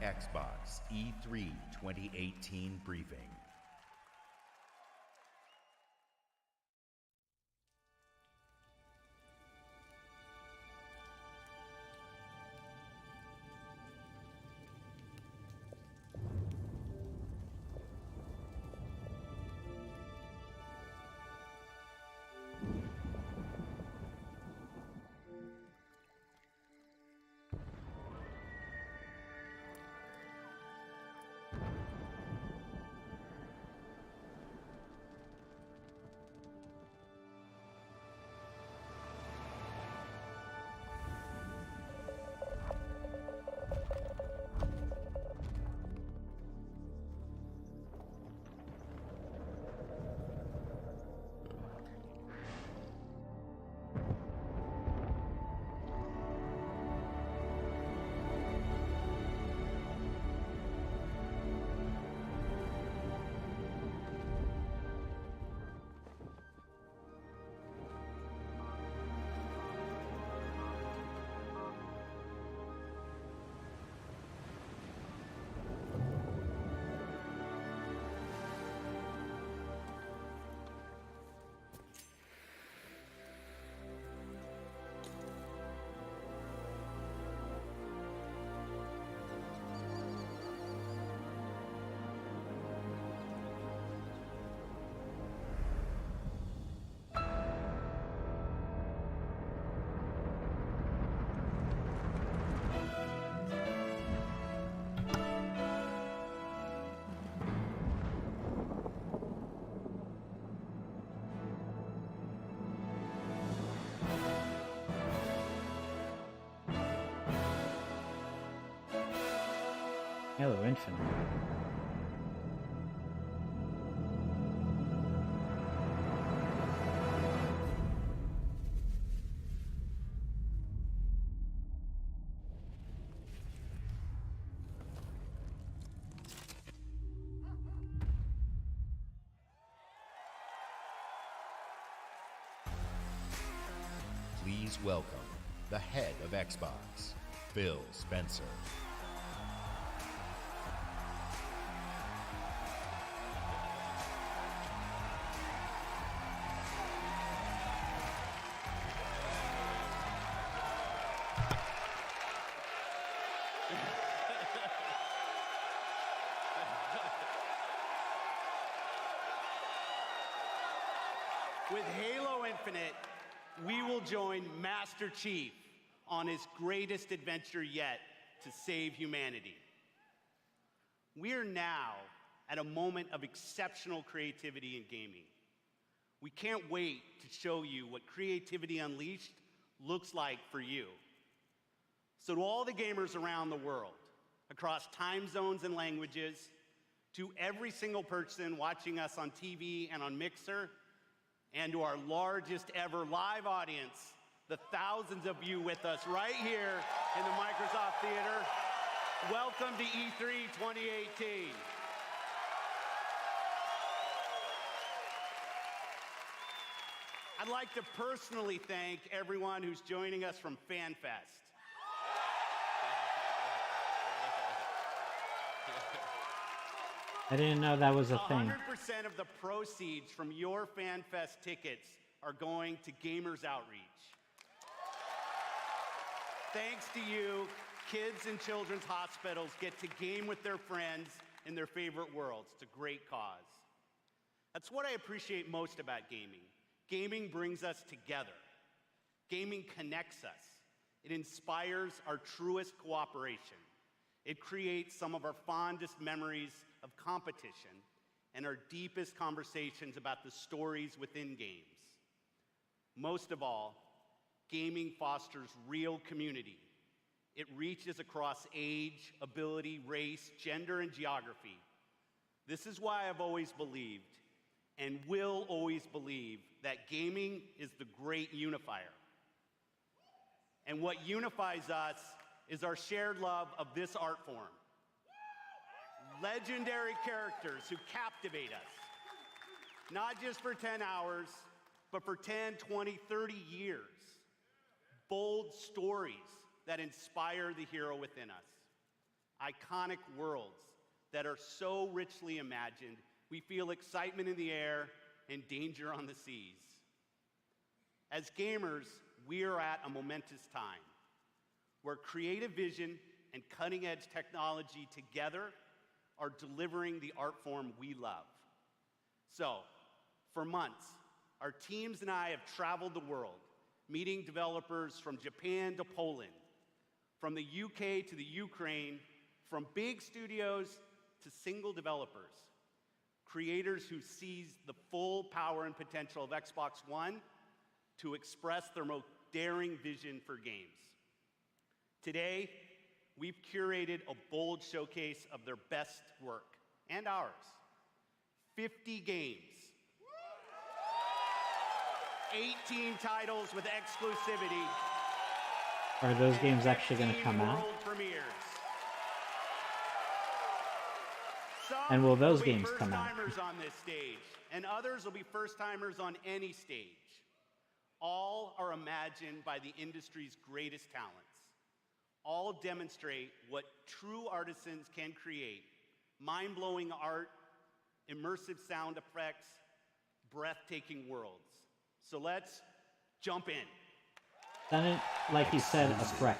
Xbox E3 2018 briefing. Halo Infinite. Please welcome the head of Xbox, Phil Spencer. With Halo Infinite, we will join Master Chief on his greatest adventure yet to save humanity. We are now at a moment of exceptional creativity in gaming. We can't wait to show you what Creativity Unleashed looks like for you. So to all the gamers around the world, across time zones and languages, to every single person watching us on TV and on Mixer, and to our largest ever live audience, the thousands of you with us right here in the Microsoft Theater, welcome to E3 2018. I'd like to personally thank everyone who's joining us from FanFest. I didn't know that was a thing. 100% of the proceeds from your FanFest tickets are going to Gamers Outreach. Thanks to you, kids in children's hospitals get to game with their friends in their favorite worlds. It's a great cause. That's what I appreciate most about gaming. Gaming brings us together. Gaming connects us. It inspires our truest cooperation. It creates some of our fondest memories of competition and our deepest conversations about the stories within games. Most of all, gaming fosters real community. It reaches across age, ability, race, gender, and geography. This is why I've always believed, and will always believe, that gaming is the great unifier. And what unifies us is our shared love of this art form. Legendary characters who captivate us, not just for 10 hours, but for 10, 20, 30 years. Bold stories that inspire the hero within us. iconic worlds that are so richly imagined, we feel excitement in the air and danger on the seas. As gamers, we are at a momentous time where creative vision and cutting-edge technology together are delivering the art form we love. So, for months, our teams and I have traveled the world, meeting developers from Japan to Poland, from the UK to the Ukraine, from big studios to single developers, creators who seize the full power and potential of Xbox One to express their most daring vision for games. Today, we've curated a bold showcase of their best work, and ours. 50 games. 18 titles with exclusivity. Are those games actually going to 15 come out? world premieres. Some And will those will be games come out? first-timers on this stage, and others will be first-timers on any stage. All are imagined by the industry's greatest talents. All demonstrate what true artisans can create: mind-blowing art, immersive sound effects, breathtaking worlds. So let's jump in. Sounded like he said a Frex.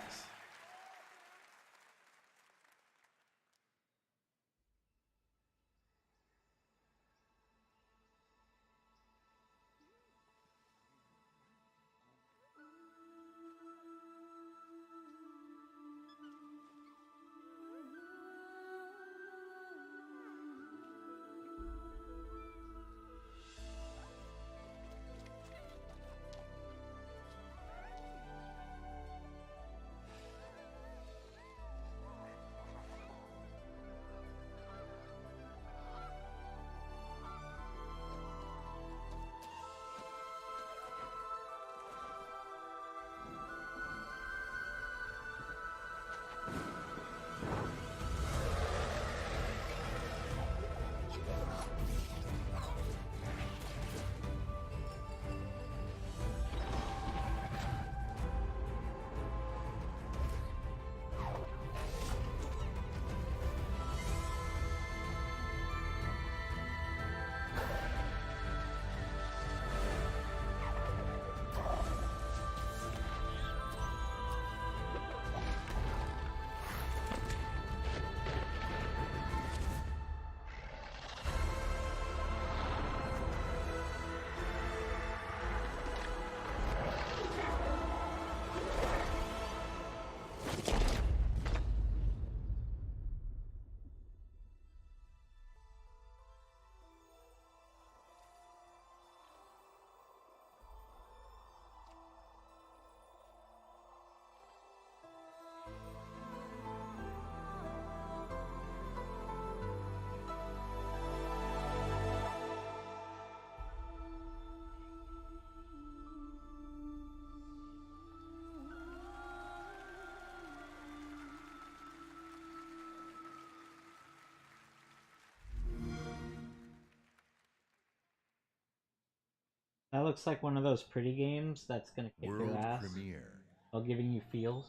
That looks like one of those pretty games that's gonna kick your World ass premiere. while giving you feels.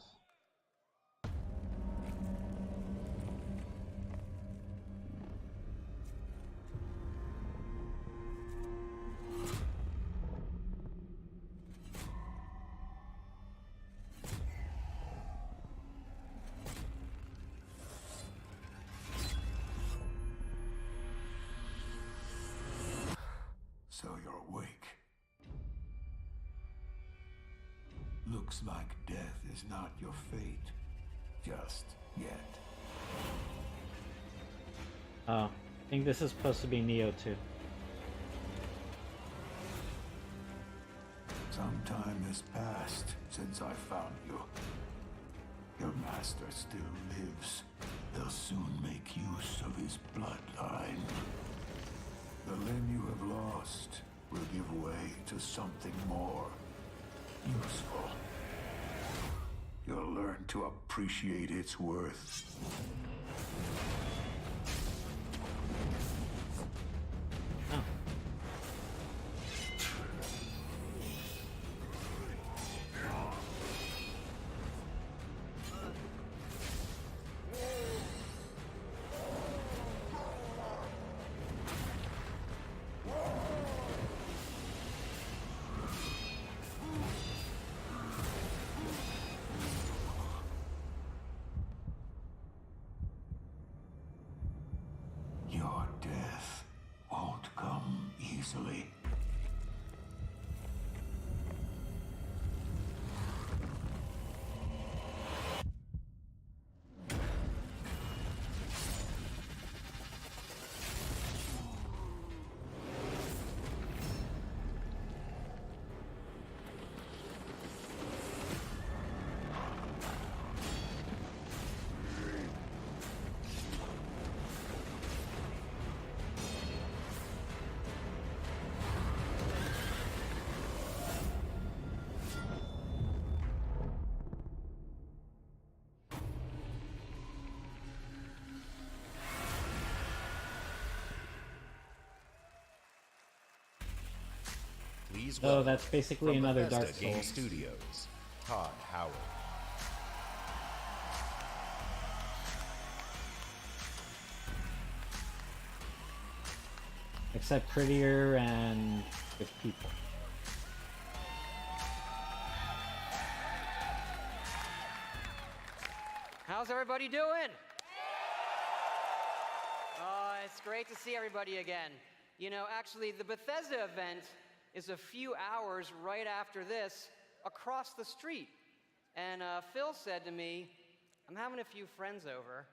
So you're awake. Looks like death is not your fate. Just yet. Oh, I think this is supposed to be Neo 2. Some time has passed since I found you. Your master still lives. They'll soon make use of his bloodline. The limb you have lost will give way to something more useful. You'll learn to appreciate its worth. Oh. easily. Please So welcome that's basically from another Bethesda Dark Game Souls. Studios, Todd Howard. Except prettier and with people. How's everybody doing? It's great to see everybody again. You know, actually, the Bethesda event is a few hours right after this across the street. And Phil said to me, I'm having a few friends over.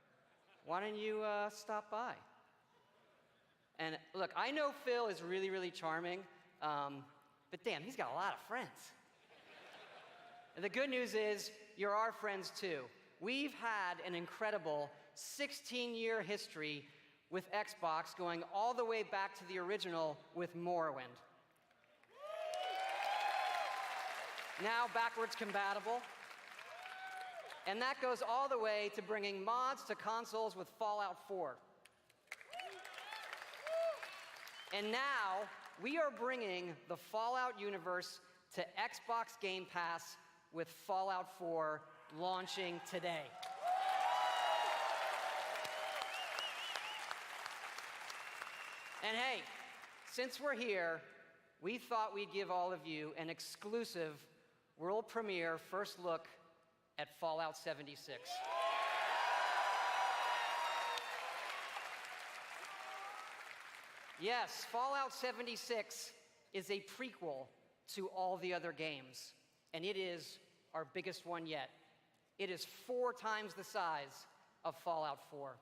Why don't you stop by? And look, I know Phil is really, really charming, but damn, he's got a lot of friends. And the good news is, you're our friends too. We've had an incredible 16-year history with Xbox, going all the way back to the original with Morrowind. Now backwards compatible. And that goes all the way to bringing mods to consoles with Fallout 4. And now we are bringing the Fallout universe to Xbox Game Pass with Fallout 4 launching today. And hey, since we're here, we thought we'd give all of you an exclusive world premiere first look at Fallout 76. Yes, Fallout 76 is a prequel to all the other games, and it is our biggest one yet. It is 4 times the size of Fallout 4.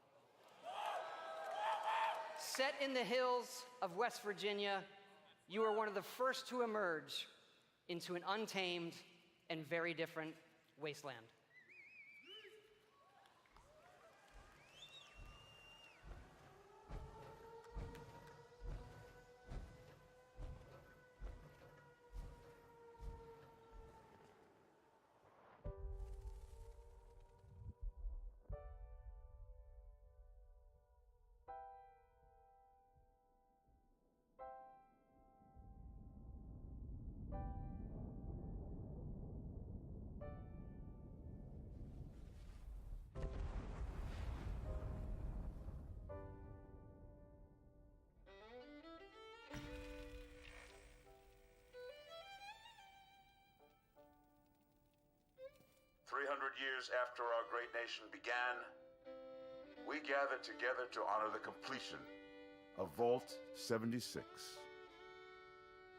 Set in the hills of West Virginia, you are one of the first to emerge into an untamed and very different wasteland. Years after our great nation began, we gathered together to honor the completion of Vault 76.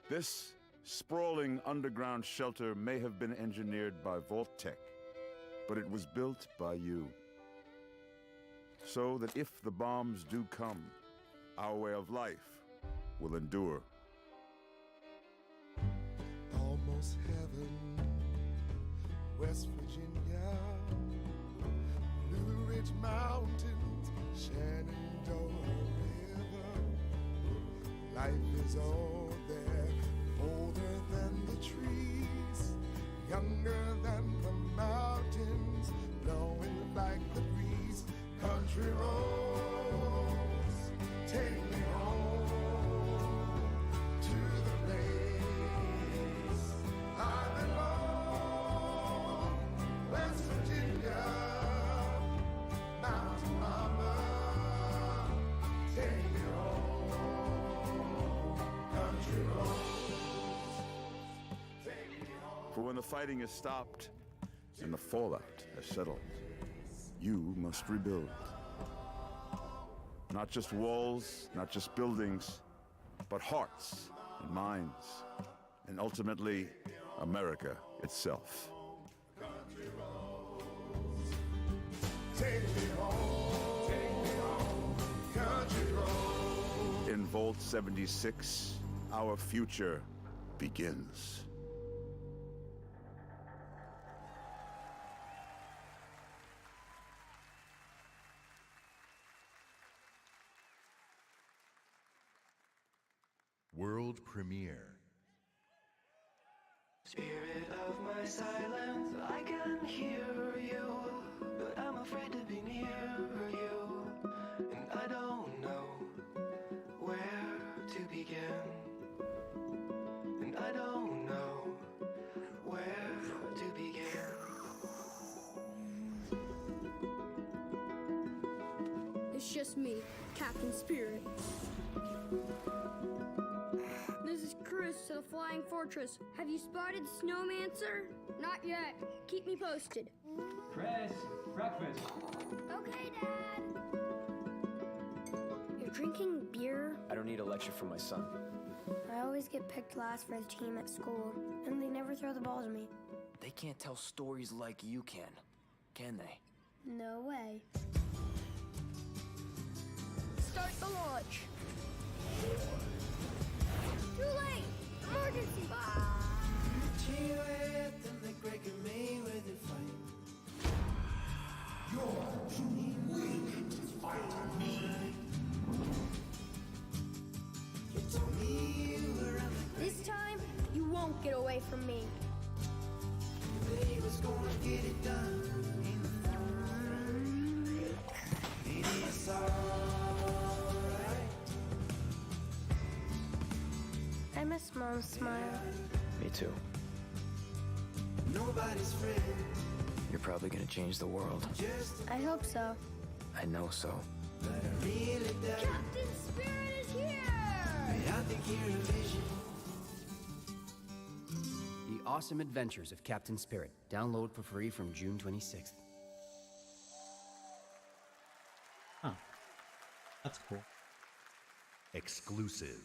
This sprawling underground shelter may have been engineered by Vault Tech, but it was built by you. So that if the bombs do come, our way of life will endure. Almost heaven, West Virginia, Blue Ridge Mountains, Shenandoah River. Life is all there, older than the trees, younger than the mountains, blowing like the breeze. Country roads, take me home to the place I belong. West Virginia, Mountain Mama, take me home. Country roads, take me home. For when the fighting is stopped and the fallout has settled, you must rebuild. Not just walls, not just buildings, but hearts and minds, and ultimately, America itself. Take me home, country road. In Vault 76, our future begins. World premiere. Spirit of my silence, I can hear you, but I'm afraid to be near you, and I don't know where to begin, and I don't know where to begin. It's just me, Captain Spirit. This is Chris to the Flying Fortress. Have you spotted Snowmancer? Not yet. Keep me posted. Chris, breakfast. Okay, Dad. You're drinking beer? I don't need a lecture from my son. I always get picked last for the team at school, and they never throw the ball to me. They can't tell stories like you can they? No way. Start the launch. Too late! Emergency! You're too weak to fight me. This time, you won't get away from me. I miss Mom's smile. Me too. Nobody's friend. You're probably gonna change the world. I hope so. I know so. Captain Spirit is here! I think you're a vision. The Awesome Adventures of Captain Spirit. Download for free from June 26th. Huh. That's cool. Exclusive.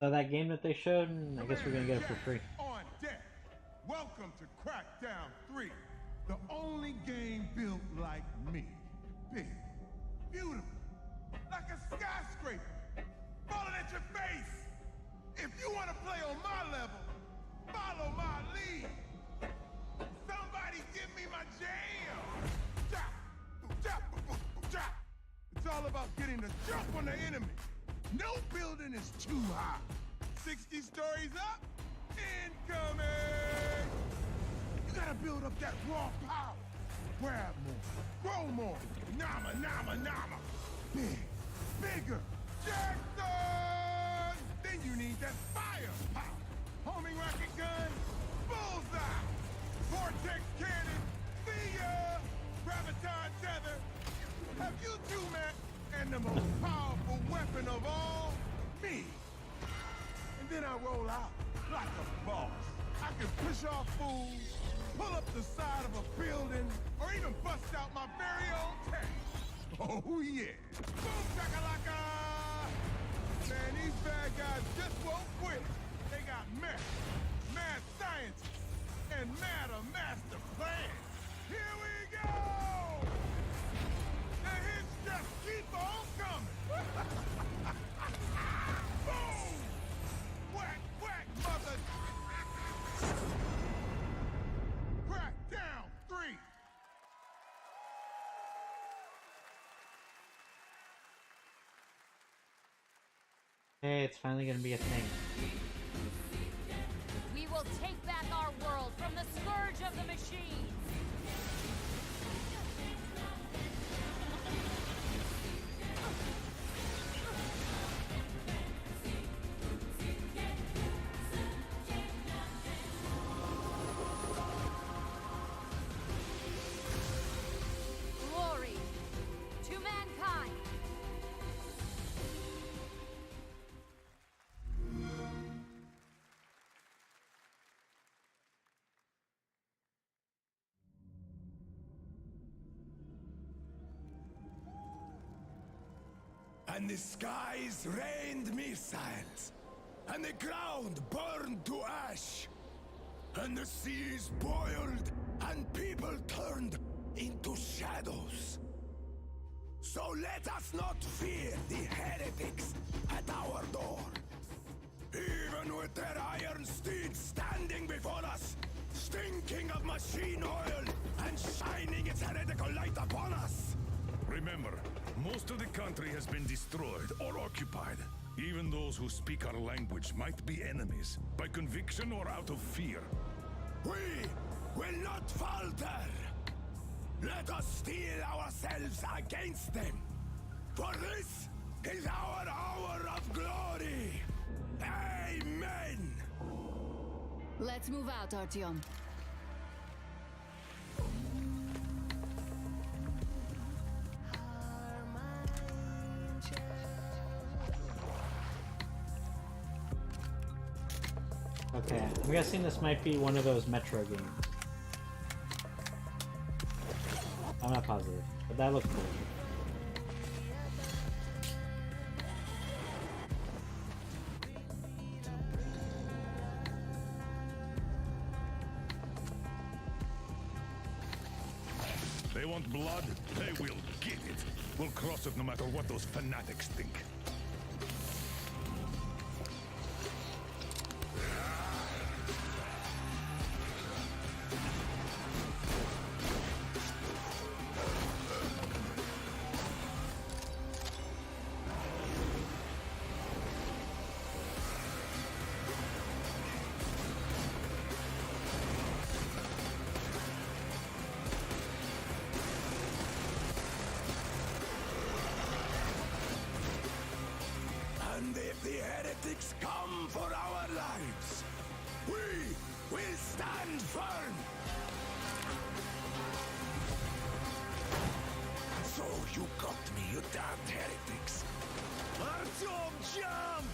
So that game that they showed, I guess we're gonna get it for free. On deck. Welcome to Crackdown 3, the only game built like me. Big, beautiful, like a skyscraper, falling at your face. If you want to play on my level, follow my lead. Somebody give me my jam. Chop, chop, chop. It's all about getting the jump on the enemy. No building is too high. 60 stories up, incoming! You gotta build up that raw power. Grab more, grow more. Nama, nama, nama. Big, bigger. Jackson! Then you need that firepower. Homing rocket gun, bullseye. Vortex cannon, see ya. Graviton tether. Have you two met? And the most powerful weapon of all, me. And then I roll out like a boss. I can push off fools, pull up the side of a building, or even bust out my very own tank. Oh yeah. Boom shakalaka! Man, these bad guys just won't quit. They got mad scientists, and mad a master plan. Here we go! The hits just keep on coming. Boom! Whack, whack, mother! Crackdown 3. Hey, it's finally gonna be a thing. We will take back our world from the scourge of the machines. Glory to mankind. and the skies rained missiles, and the ground burned to ash, and the seas boiled, and people turned into shadows. So let us not fear the heretics at our door. Even with their iron steeds standing before us, stinking of machine oil and shining its heretical light upon us. Remember, most of the country has been destroyed or occupied. Even those who speak our language might be enemies, by conviction or out of fear. We will not falter. Let us steel ourselves against them. For this is our hour of glory. Amen. Let's move out, Artyom. Okay, I'm guessing this might be one of those Metro games. I'm not positive, but that looks cool. They want blood? They will get it. We'll cross it no matter what those fanatics think. And if the heretics come for our lives, we will stand firm. So you got me, you damned heretics. Artyom, jump!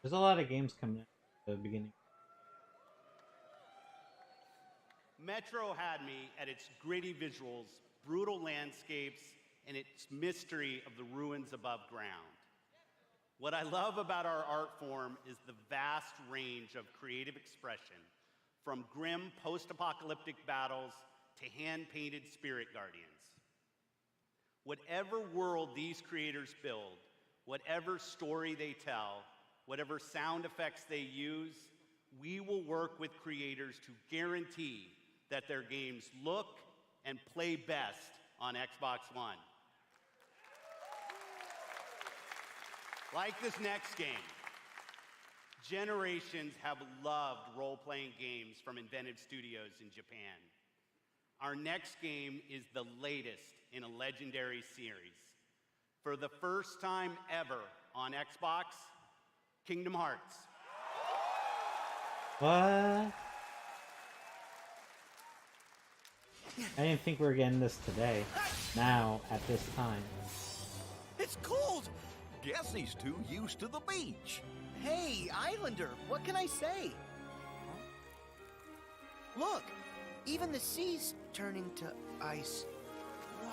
There's a lot of games coming at the beginning. Metro had me at its gritty visuals, brutal landscapes, and its mystery of the ruins above ground. What I love about our art form is the vast range of creative expression, from grim post-apocalyptic battles to hand-painted spirit guardians. Whatever world these creators build, whatever story they tell, whatever sound effects they use, we will work with creators to guarantee that their games look and play best on Xbox One. Like this next game, generations have loved role-playing games from Inventive Studios in Japan. Our next game is the latest in a legendary series. For the first time ever on Xbox, Kingdom Hearts. What? I didn't think we were getting this today. Now, at this time. It's cold! Guess he's too used to the beach. Hey, Islander, what can I say? Look, even the sea's turning to ice. Wow.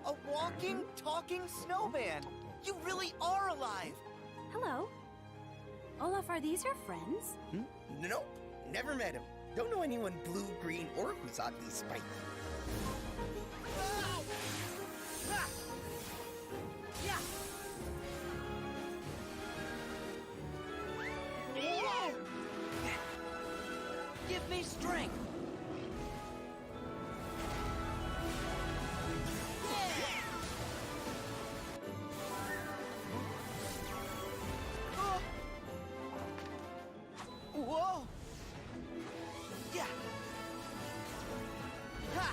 A walking, talking snowman! You really are alive! Hello. Olaf, are these your friends? Nope, never met him. Don't know anyone blue, green, or who's oddly spiky. Give me strength! Whoa! Yeah! Ha!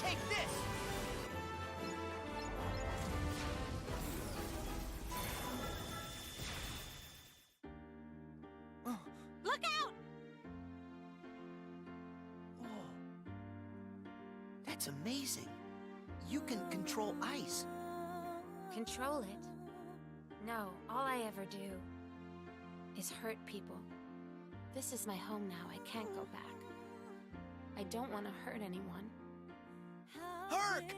Take this! Look out! That's amazing. You can control ice. Control it? No, all I ever do is hurt people. This is my home now. I can't go back. I don't want to hurt anyone. Herc!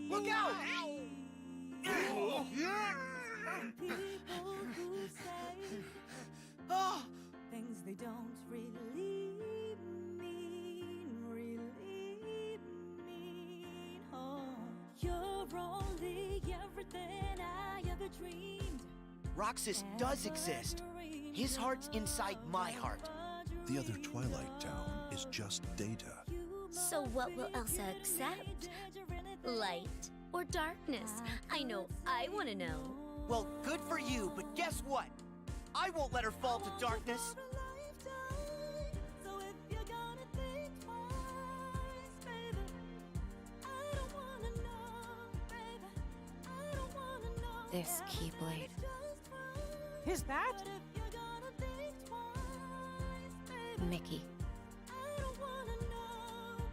Look out! Things they don't really mean, oh. You're only everything I ever dreamed. Roxas does exist. His heart's inside my heart. The other Twilight Town is just data. So what will Elsa accept? Light or darkness? I know I want to know. Well, good for you, but guess what? I won't let her fall to darkness. This Keyblade. Is that? Mickey.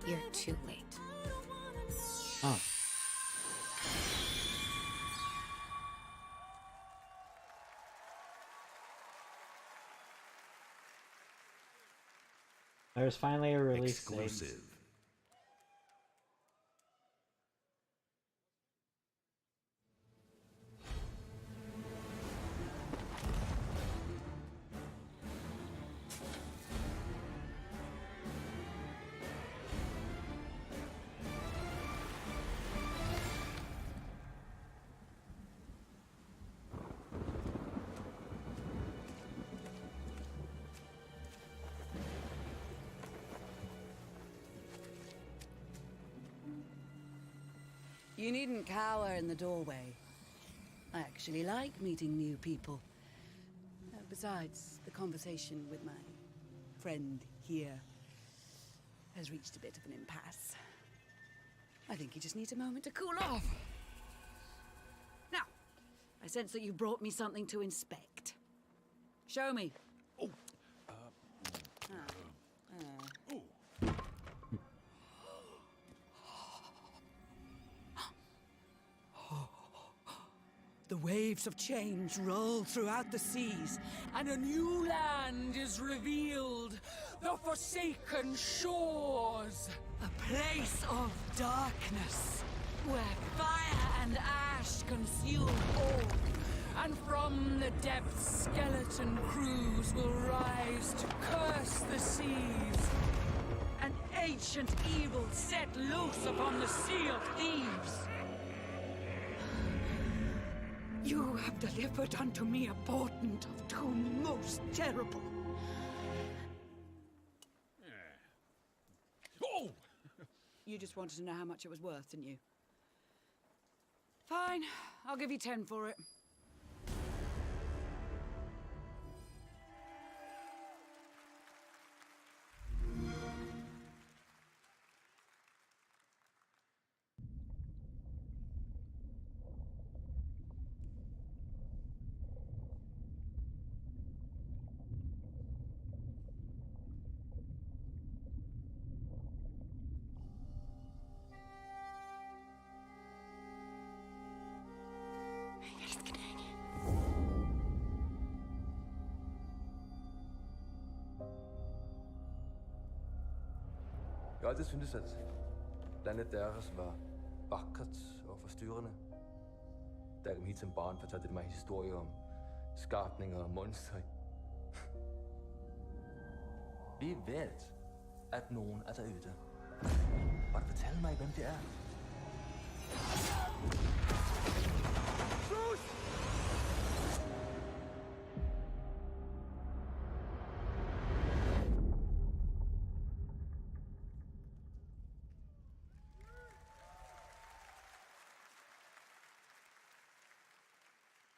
You're too late. Oh. There's finally a release date. Exclusive. You needn't cower in the doorway. I actually like meeting new people. Besides, the conversation with my friend here has reached a bit of an impasse. I think he just needs a moment to cool off. Now, I sense that you brought me something to inspect. Show me. Oh. The waves of change roll throughout the seas, and a new land is revealed. The Forsaken Shores. A place of darkness, where fire and ash consume all. And from the depths, skeleton crews will rise to curse the seas. An ancient evil set loose upon the Sea of Thieves. You have delivered unto me a portent of doom most terrible. Oh! You just wanted to know how much it was worth, didn't you? Fine, I'll give you 10 for it. Jeg har altid syntes, at landet deres var vakkert og forstyrrende. Da jeg kom hit som barn, fortalte de mig historier om skabninger og monstre. Vi ved, at nogen er derude. Og du fortælle mig, hvem det er?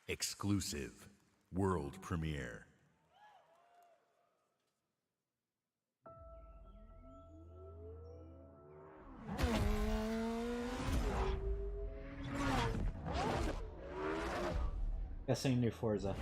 Exclusive. World premiere. Guessing new Forza.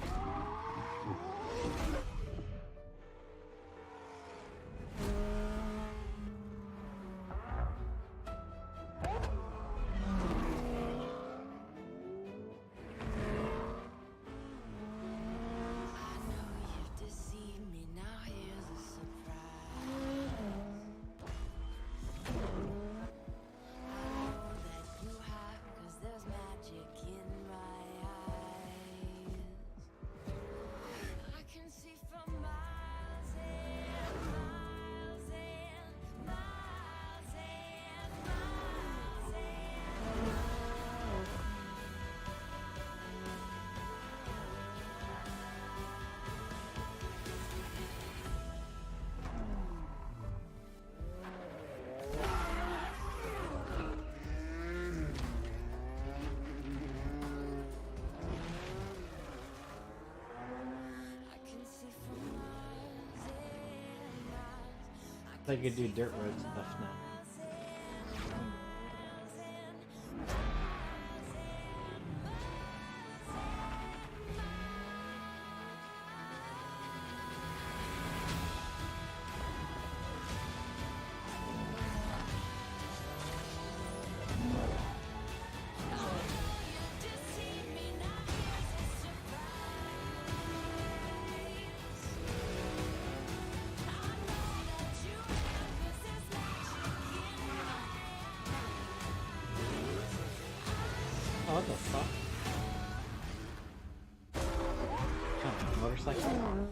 I could do dirt road stuff now. Oh, what the fuck? Oh, motorcycle?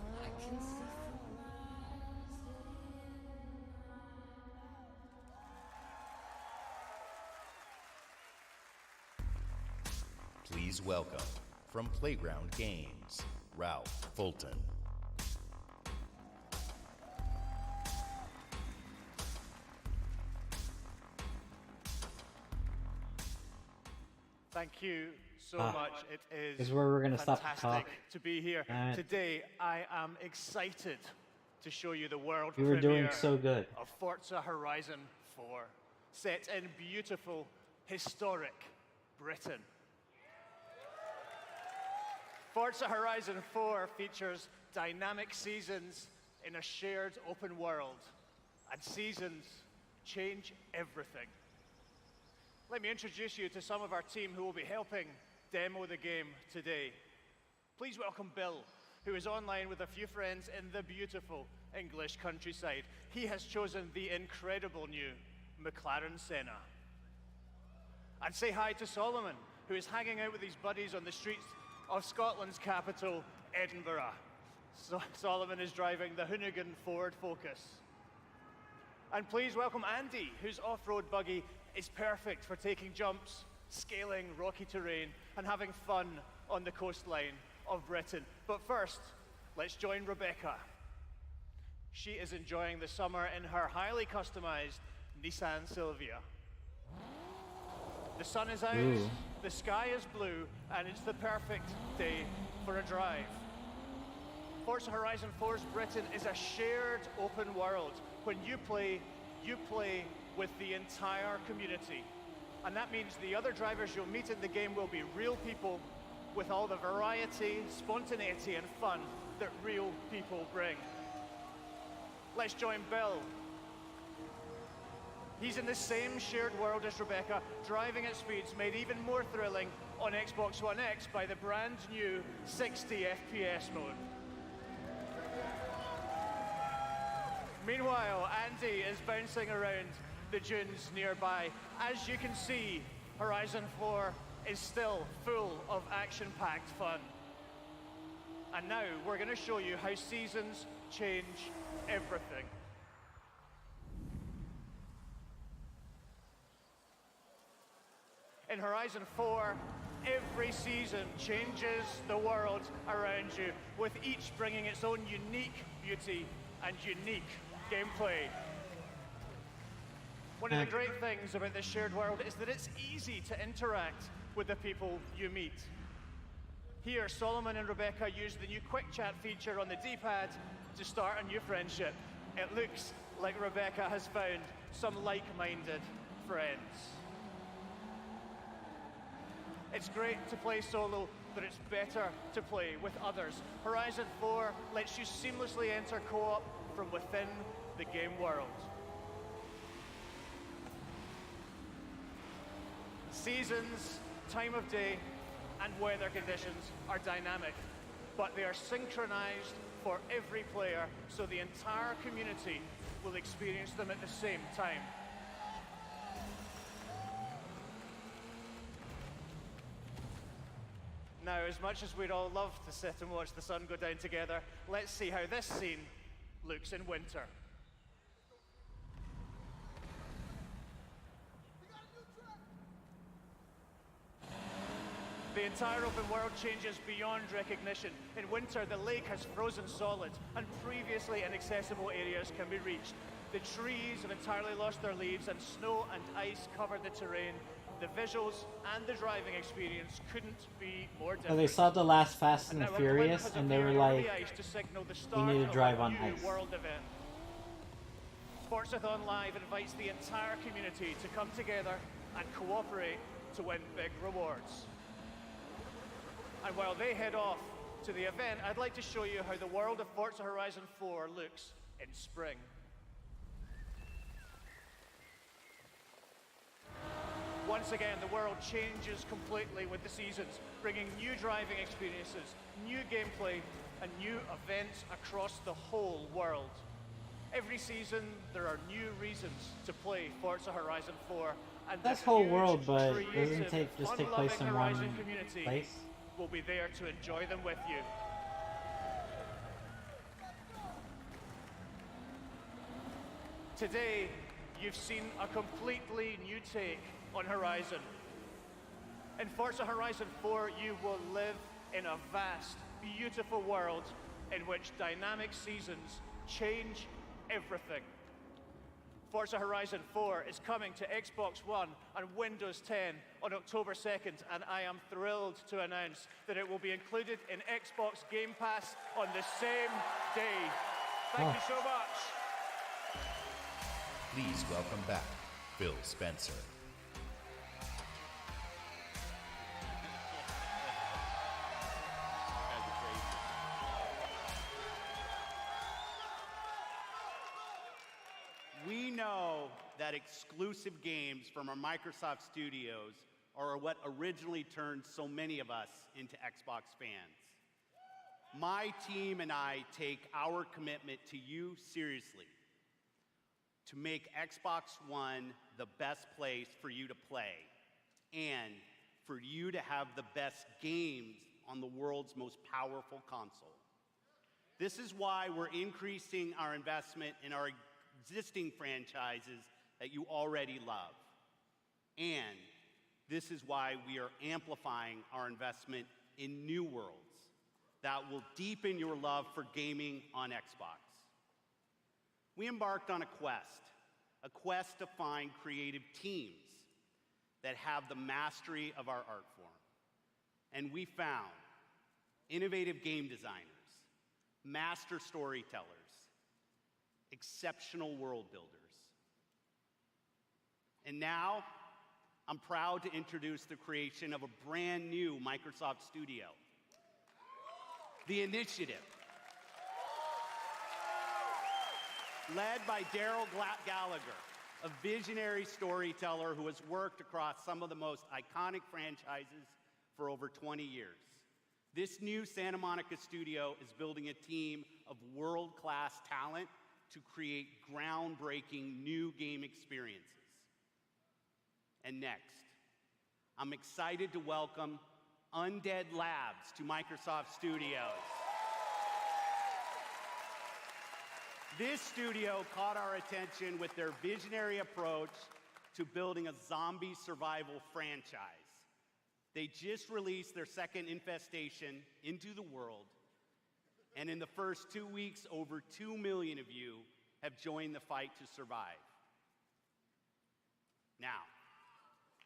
Please welcome, from Playground Games, Ralph Fulton. Thank you so much. It This is is where we're gonna stop the fantastic talk. to be here. Today, I am excited to show you the world You were doing premiere so good. of Forza Horizon 4, set in beautiful, historic Britain. Forza Horizon 4 features dynamic seasons in a shared open world, and seasons change everything. Let me introduce you to some of our team who will be helping demo the game today. Please welcome Bill, who is online with a few friends in the beautiful English countryside. He has chosen the incredible new McLaren Senna. And say hi to Solomon, who is hanging out with his buddies on the streets of Scotland's capital, Edinburgh. Solomon is driving the Hoonigan Ford Focus. And please welcome Andy, whose off-road buggy is perfect for taking jumps, scaling rocky terrain, and having fun on the coastline of Britain. But first, let's join Rebecca. She is enjoying the summer in her highly customized Nissan Silvia. The sun is out, the sky is blue, and it's the perfect day for a drive. Forza Horizon 4's Britain is a shared open world. When you play with the entire community. And that means the other drivers you'll meet in the game will be real people with all the variety, spontaneity, and fun that real people bring. Let's join Bill. He's in the same shared world as Rebecca, driving at speeds made even more thrilling on Xbox One X by the brand new 60 FPS mode. Meanwhile, Andy is bouncing around the dunes nearby. As you can see, Horizon 4 is still full of action-packed fun. And now we're going to show you how seasons change everything. In Horizon 4, every season changes the world around you, with each bringing its own unique beauty and unique gameplay. One of the great things about this shared world is that it's easy to interact with the people you meet. Here, Solomon and Rebecca use the new Quick Chat feature on the D-pad to start a new friendship. It looks like Rebecca has found some like-minded friends. It's great to play solo, but it's better to play with others. Horizon 4 lets you seamlessly enter co-op from within the game world. Seasons, time of day, and weather conditions are dynamic, but they are synchronized for every player, so the entire community will experience them at the same time. Now, as much as we'd all love to sit and watch the sun go down together, let's see how this scene looks in winter. The entire open world changes beyond recognition. In winter, the lake has frozen solid, and previously inaccessible areas can be reached. The trees have entirely lost their leaves, and snow and ice cover the terrain. The visuals and the driving experience couldn't be more different. So they saw the last Fast and Furious, and they were like, we need to drive on ice. World event. Forzathon Live invites the entire community to come together and cooperate to win big rewards. And while they head off to the event, I'd like to show you how the world of Forza Horizon 4 looks in spring. Once again, the world changes completely with the seasons, bringing new driving experiences, new gameplay, and new events across the whole world. Every season, there are new reasons to play Forza Horizon 4, and That's the whole huge, world, but doesn't creative, just take place fun-loving in Horizon one community place? will be there to enjoy them with you. Today, you've seen a completely new take on Horizon. In Forza Horizon 4, you will live in a vast, beautiful world in which dynamic seasons change everything. Forza Horizon 4 is coming to Xbox One and Windows 10 on October 2nd, and I am thrilled to announce that it will be included in Xbox Game Pass on the same day. Thank you so much. Please welcome back Phil Spencer. We know that exclusive games from our Microsoft studios are what originally turned so many of us into Xbox fans. My team and I take our commitment to you seriously, to make Xbox One the best place for you to play and for you to have the best games on the world's most powerful console. This is why we're increasing our investment in our existing franchises that you already love. And this is why we are amplifying our investment in new worlds that will deepen your love for gaming on Xbox. We embarked on a quest to find creative teams that have the mastery of our art form. And we found innovative game designers, master storytellers, exceptional world builders. And now, I'm proud to introduce the creation of a brand new Microsoft studio, The Initiative. Led by Daryl Gallagher, a visionary storyteller who has worked across some of the most iconic franchises for over 20 years. This new Santa Monica studio is building a team of world-class talent to create groundbreaking new game experiences. And next, I'm excited to welcome Undead Labs to Microsoft Studios. This studio caught our attention with their visionary approach to building a zombie survival franchise. They just released their second Infestation into the world, and in the first 2 weeks, over 2 million of you have joined the fight to survive. Now,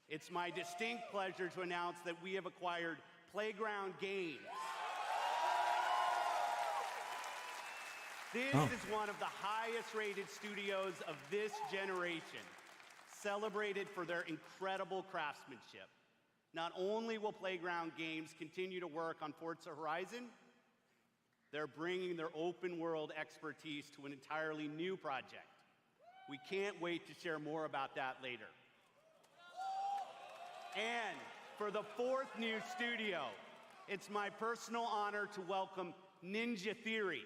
it's my distinct pleasure to announce that we have acquired Playground Games. This is one of the highest-rated studios of this generation, celebrated for their incredible craftsmanship. Not only will Playground Games continue to work on Forza Horizon, they're bringing their open world expertise to an entirely new project. We can't wait to share more about that later. And for the fourth new studio, it's my personal honor to welcome Ninja Theory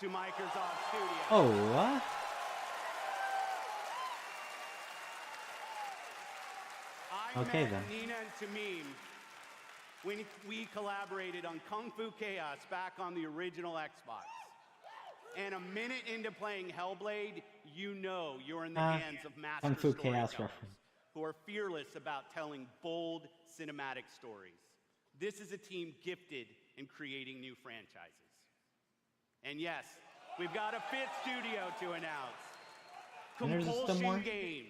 to Microsoft Studios. Oh, what? Okay, then. Nina and Tamim when we collaborated on Kung Fu Chaos back on the original Xbox. And a minute into playing Hellblade, you know you're in the hands of master Kung Fu Chaos storytellers reference. who are fearless about telling bold cinematic stories. This is a team gifted in creating new franchises. And yes, we've got a fifth studio to announce. And there's still more? Compulsion Games.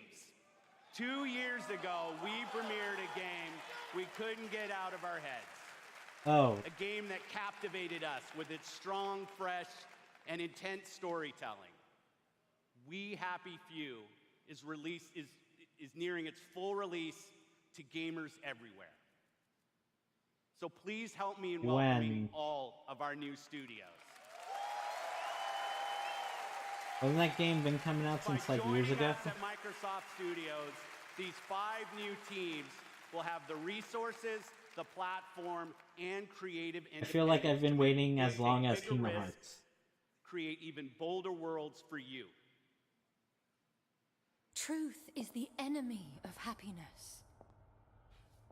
2 years ago, we premiered a game we couldn't get out of our heads. Oh. A game that captivated us with its strong, fresh, and intense storytelling. We Happy Few is nearing its full release to gamers everywhere. So please help me in welcoming all of our new studios. Hasn't that game been coming out since like years ago? Us at Microsoft Studios, these 5 new teams will have the resources, the platform, and creative I feel like I've been waiting as long as Kingdom Hearts. Create even bolder worlds for you. Truth is the enemy of happiness.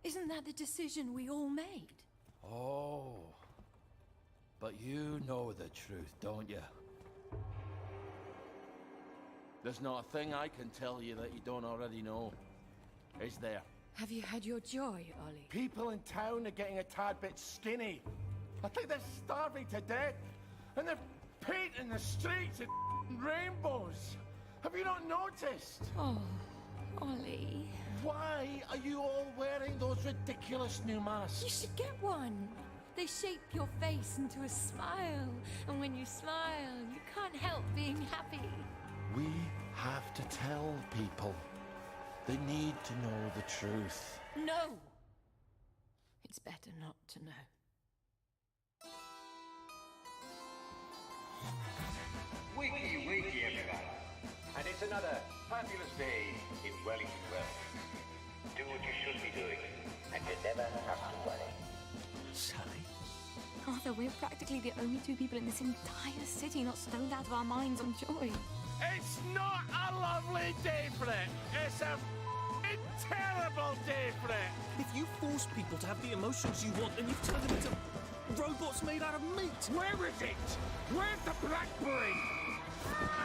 Isn't that the decision we all made? Oh. But you know the truth, don't you? There's not a thing I can tell you that you don't already know. Is there? Have you had your joy, Ollie? People in town are getting a tad bit skinny. I think they're starving to death. And they're painting the streets in rainbows. Have you not noticed? Oh, Ollie. Why are you all wearing those ridiculous new masks? You should get one. They shape your face into a smile. And when you smile, you can't help being happy. We have to tell people. They need to know the truth. No! It's better not to know. Wakey, wakey, everyone. And it's another fabulous day in Wellington Wells. Do what you should be doing, and you never have to worry. Sally? Arthur, we're practically the only 2 people in this entire city not stoned out of our minds on joy. It's not a lovely day for it. It's a terrible day for it. If you force people to have the emotions you want, then you've turned them into robots made out of meat. Where is it? Where's the blackberry?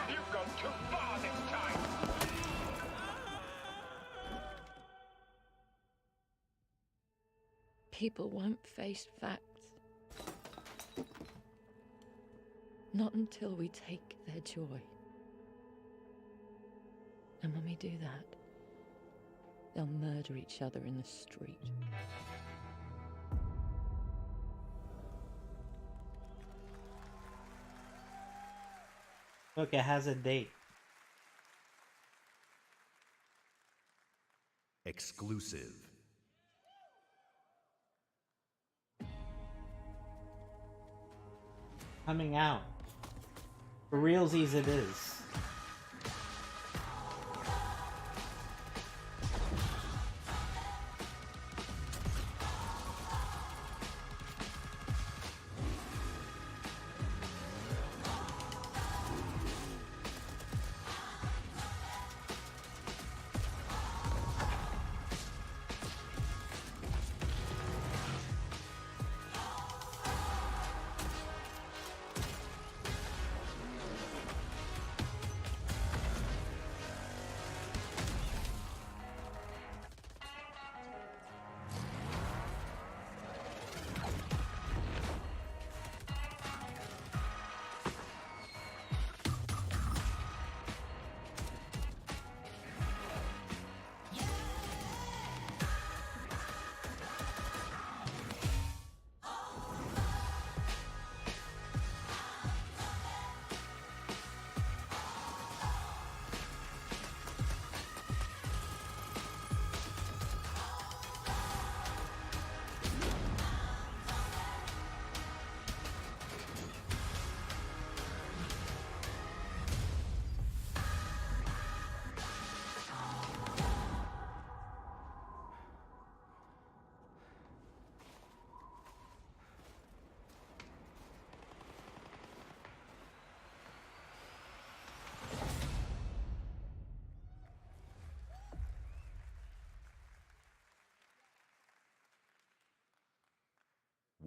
You've gone too far this time. People won't face facts. Not until we take their joy. And when we do that, they'll murder each other in the street. Look, it has a date. Exclusive. Coming out. For realsies it is.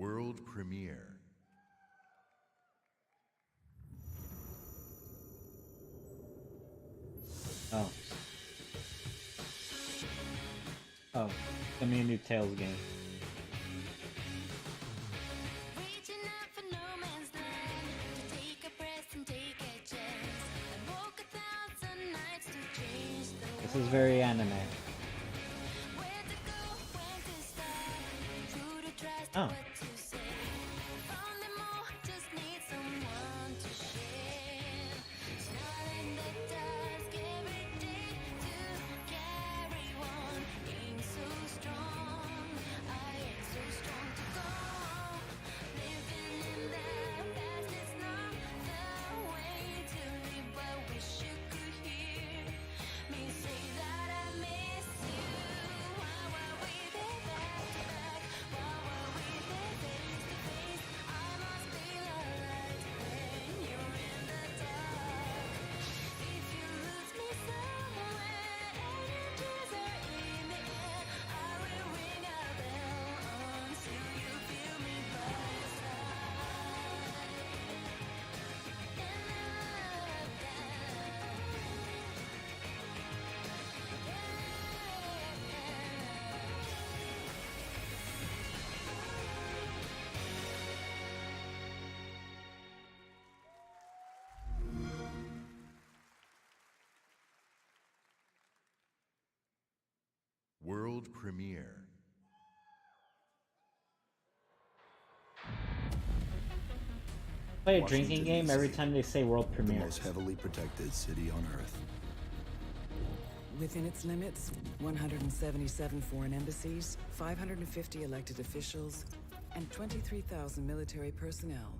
World premiere. Oh. Oh, send me a new Tales game. This is very anime. Oh. World premiere. Play a drinking game every time they say world premiere. The most heavily protected city on Earth. Within its limits, 177 foreign embassies, 550 elected officials, and 23,000 military personnel.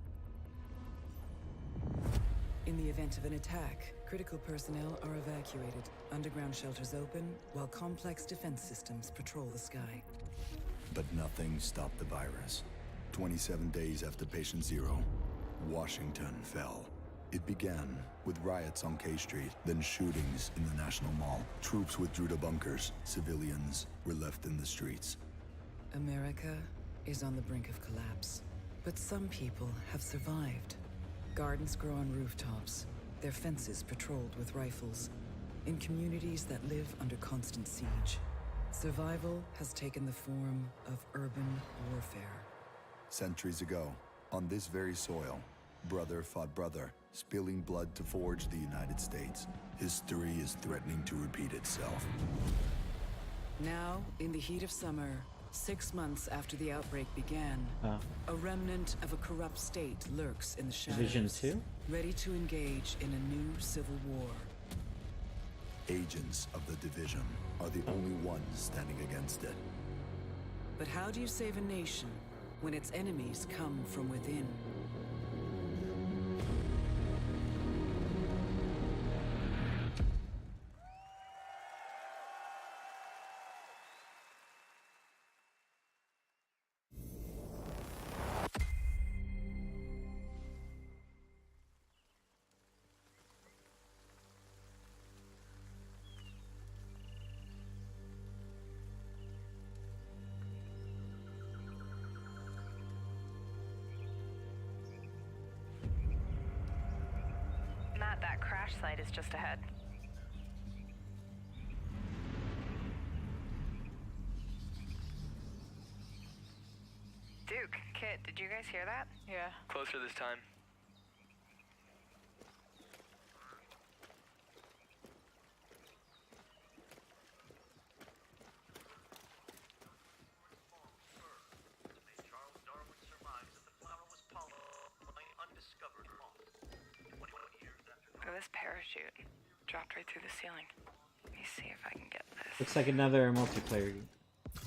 In the event of an attack, critical personnel are evacuated, underground shelters open, while complex defense systems patrol the sky. But nothing stopped the virus. 27 days after Patient Zero, Washington fell. It began with riots on K Street, then shootings in the National Mall. Troops withdrew to bunkers. Civilians were left in the streets. America is on the brink of collapse. But some people have survived. Gardens grow on rooftops, their fences patrolled with rifles, in communities that live under constant siege. Survival has taken the form of urban warfare. Centuries ago, on this very soil, brother fought brother, spilling blood to forge the United States. History is threatening to repeat itself. Now, in the heat of summer, 6 months after the outbreak began, a remnant of a corrupt state lurks in the shadows. Division 2? Ready to engage in a new civil war. Agents of the Division are the only ones standing against it. But how do you save a nation when its enemies come from within? That crash site is just ahead. Duke, Kit, did you guys hear that? Yeah. Closer this time. This parachute dropped right through the ceiling. Let me see if I can get this. Looks like another multiplayer.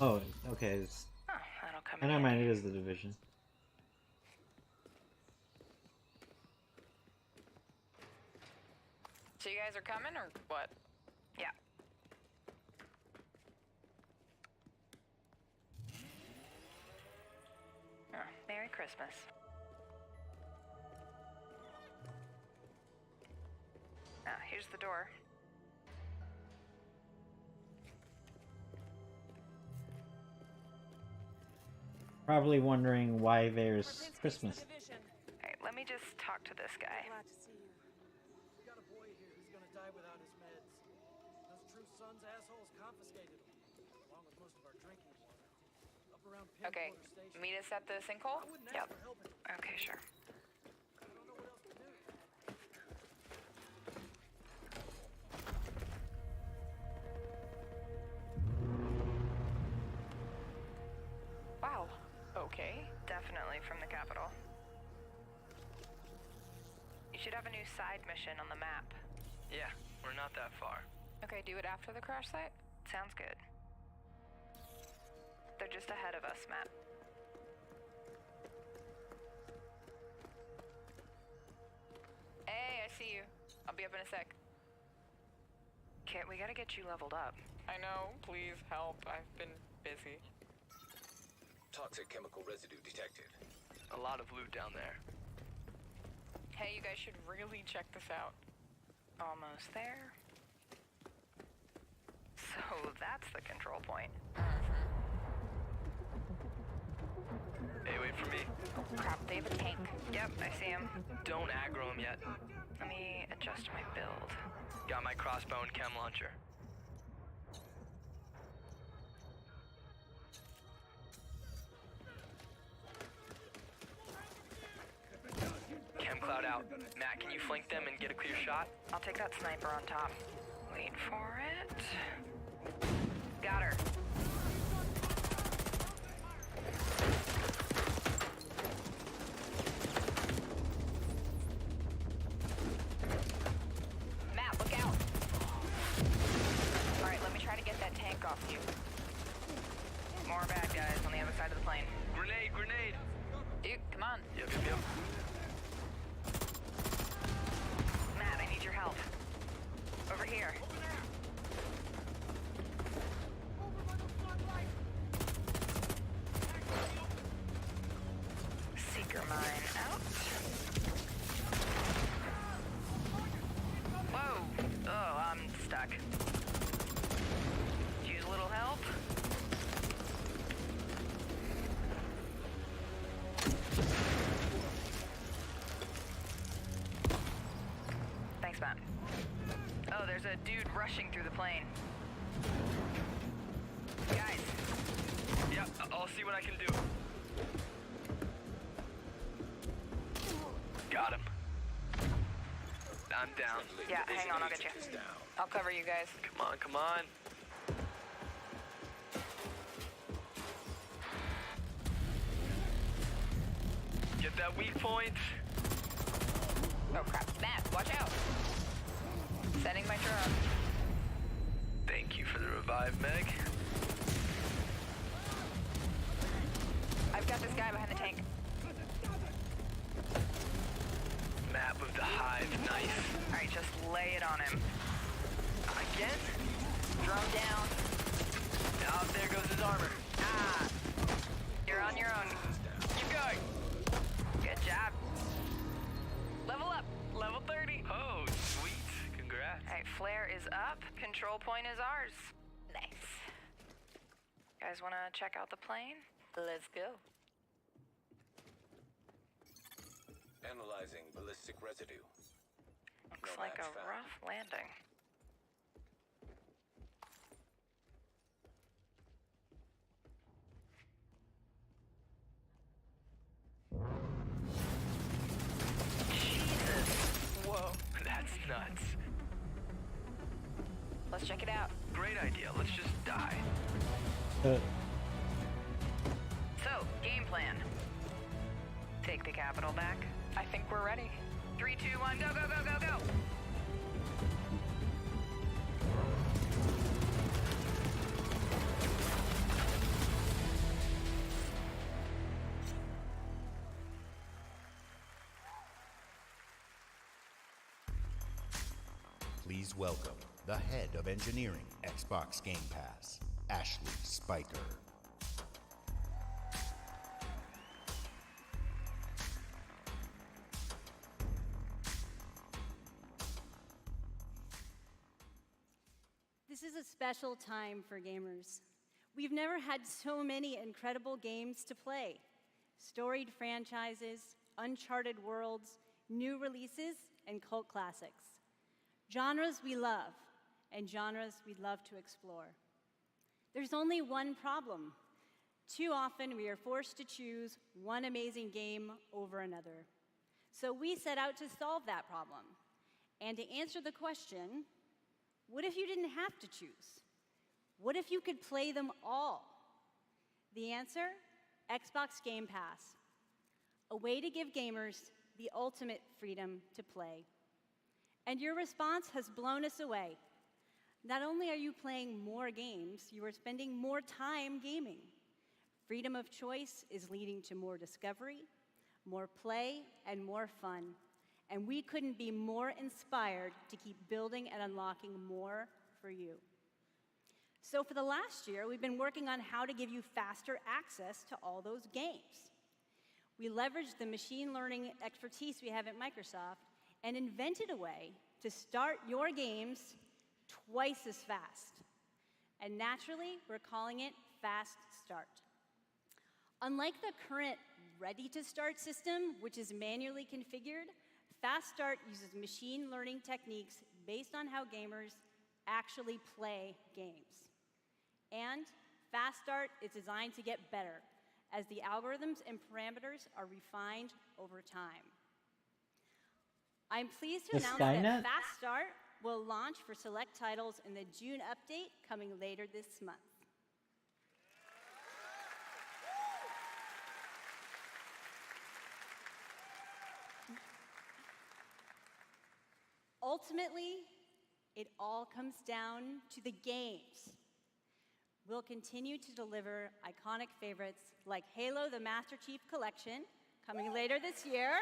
Oh, okay. Oh, that'll come Never mind, it is the Division. So you guys are coming or what? Yeah. Oh, Merry Christmas. Ah, here's the door. Probably wondering why there's Christmas. Alright, let me just talk to this guy. Glad to see you. We got a boy here who's gonna die without his meds. Those True Sons assholes confiscated him, along with most of our drinking water. Up around Okay, Pinwater Station. meet us at the sinkhole? Yep. Okay, sure. I don't know what else to do. Wow. Okay. Definitely from the capital. You should have a new side mission on the map. Yeah, we're not that far. Okay, do it after the crash site? Sounds good. They're just ahead of us, Matt. Hey, I see you. I'll be up in a sec. Kit, we gotta get you leveled up. I know, please help. I've been busy. Toxic chemical residue detected. A lot of loot down there. Hey, you guys should really check this out. Almost there. So that's the control point. Hey, wait for me. Oh crap, they have a tank. Yep, I see him. Don't aggro him yet. Let me adjust my build. Got my crossbow and chem launcher. Chem cloud out. Matt, can you flank them and get a clear shot? I'll take that sniper on top. Wait for it. Got her. Matt, look out. Alright, let me try to get that tank off you. More bad guys on the other side of the plane. Grenade, grenade! Dude, come on. Yep, yep, yep. Matt, I need your help. Over here. Seeker mine out. Whoa! Oh, I'm stuck. Use a little help. Thanks, Matt. Oh, there's a dude rushing through the plane. Guys. Yep, I'll see what I can do. Got him. I'm down. Yeah, hang on, I'll get you. I'll cover you guys. Come on, come on. Get that weak point. Oh crap, Matt, watch out. Setting my drone. Thank you for the revive, Meg. I've got this guy behind the tank. Map of the hive, nice. Alright, just lay it on him. Again? Drone down. Oh, there goes his armor. Ah! You're on your own. Keep going. Good job. Level up. Level 30. Oh, sweet. Congrats. Alright, flare is up. Control point is ours. Nice. Guys wanna check out the plane? Let's go. Analyzing ballistic residue. Looks No like match a found. rough landing. Jesus. Whoa, that's nuts. Let's check it out. Great idea. Let's just die. So, game plan. Take the capital back. I think we're ready. 3, 2, 1, go, go, go, go, go! Please welcome the head of engineering, Xbox Game Pass, Ashley Spiker. This is a special time for gamers. We've never had so many incredible games to play. Storied franchises, uncharted worlds, new releases, and cult classics. Genres we love, and genres we'd love to explore. There's only one problem. Too often we are forced to choose one amazing game over another. So we set out to solve that problem. And to answer the question, what if you didn't have to choose? What if you could play them all? The answer? Xbox Game Pass. A way to give gamers the ultimate freedom to play. And your response has blown us away. Not only are you playing more games, you are spending more time gaming. Freedom of choice is leading to more discovery, more play, and more fun. And we couldn't be more inspired to keep building and unlocking more for you. So for the last year, we've been working on how to give you faster access to all those games. We leveraged the machine learning expertise we have at Microsoft and invented a way to start your games twice as fast. And naturally, we're calling it Fast Start. Unlike the current Ready to Start system, which is manually configured, Fast Start uses machine learning techniques based on how gamers actually play games. And Fast Start is designed to get better as the algorithms and parameters are refined over time. I'm pleased to announce that Fast Start will launch for select titles in the June update coming later this month. Ultimately, it all comes down to the games. We'll continue to deliver iconic favorites like Halo: The Master Chief Collection, coming later this year.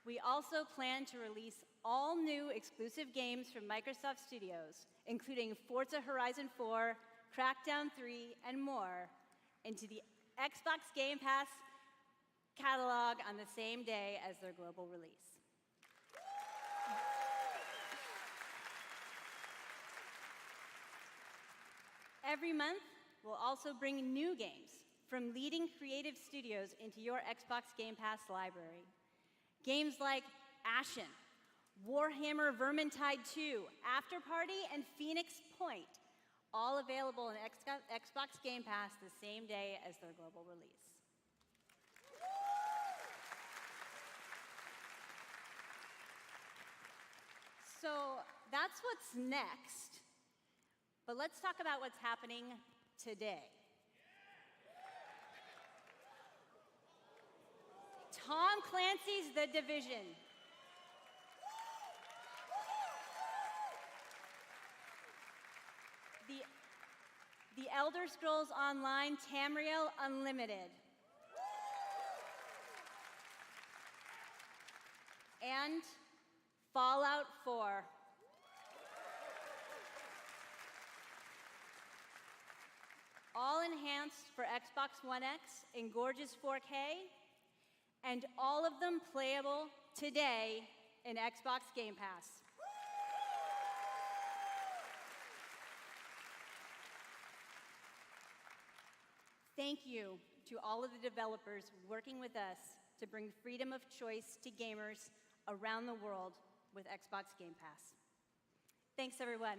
We also plan to release all new exclusive games from Microsoft Studios, including Forza Horizon 4, Crackdown 3, and more, into the Xbox Game Pass catalog on the same day as their global release. Every month, we'll also bring new games from leading creative studios into your Xbox Game Pass library. Games like Ashen, Warhammer Vermintide 2, After Party, and Phoenix Point, all available in Xbox Game Pass the same day as their global release. So that's what's next. But let's talk about what's happening today. Tom Clancy's The Division. The Elder Scrolls Online Tamriel Unlimited. And Fallout 4. All enhanced for Xbox One X in gorgeous 4K, and all of them playable today in Xbox Game Pass. Thank you to all of the developers working with us to bring freedom of choice to gamers around the world with Xbox Game Pass. Thanks, everyone.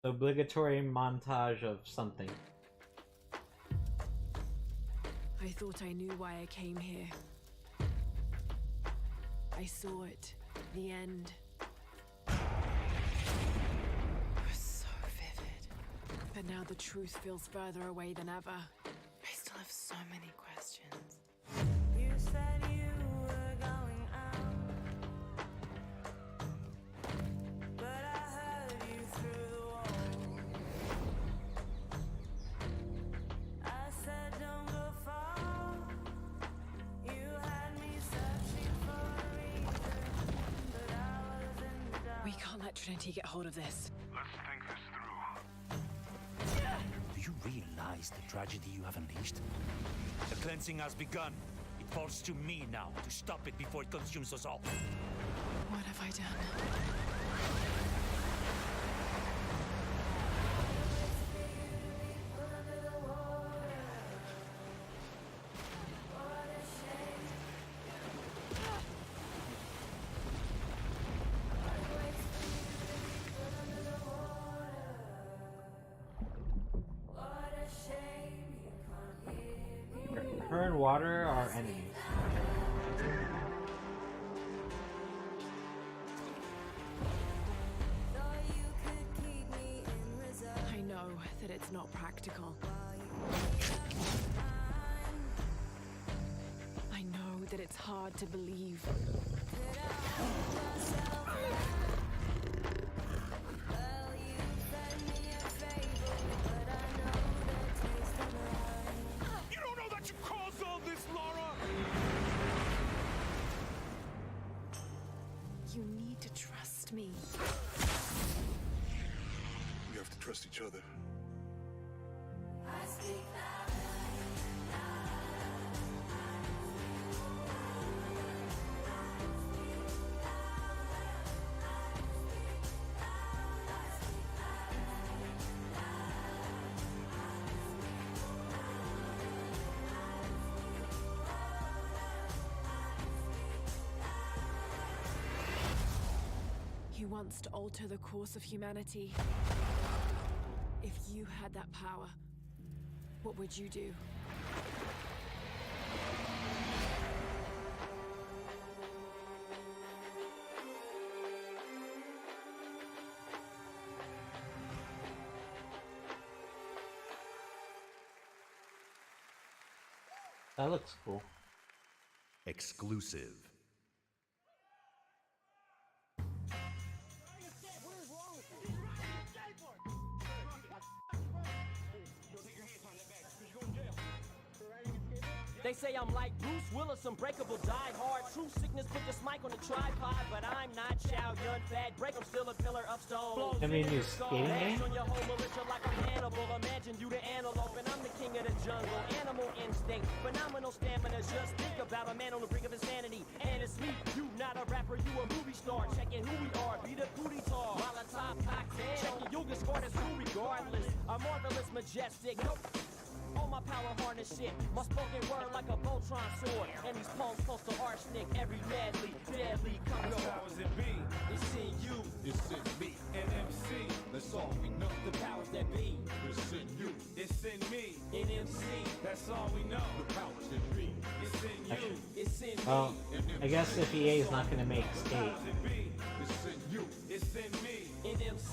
Obligatory montage of something. I thought I knew why I came here. I saw it. The end. It was so vivid. But now the truth feels further away than ever. I still have so many questions. You said you were going out, but I heard you through the wall. I said don't go far. You had me searching for a reason, but I was in the dark. We can't let Trinity get hold of this. Let's think this through. Do you realize the tragedy you have unleashed? The cleansing has begun. It falls to me now to stop it before it consumes us all. What have I done? Her and Water are enemies. I know that it's not practical. I know that it's hard to believe. You don't know that you caused all this, Laura! You need to trust me. We have to trust each other. I speak He wants to alter the course of humanity. If you had that power, what would you do? That looks cool. Exclusive. They say I'm like Bruce Willis, unbreakable, die hard. True sickness, put this mic on the tripod, but I'm not Chow Yun Fat. Break, I'm still a pillar of stone. I mean, you skating game? On your whole militia like I'm Hannibal. Imagine you the antelope, and I'm the king of the jungle. Animal instinct, phenomenal stamina. Just think about a man on the brink of insanity. And it's me, you not a rapper, you a movie star. Checking who we are, be the booty tar. Molotov cocktail, checking you'll get scored as who regardless. A marvelous, majestic. All my power harness shit, my spoken word like a Voltron sword. And these palms close to arsenic, every madly, deadly come the powers that be, it's in you, it's in me, NMC, that's all we know. The powers that be, it's in you, it's in me, NMC, that's all we know. The powers that be, it's in you, it's in me. Well, I guess if EA is not gonna make Skate. It's in you, it's in me, NMC.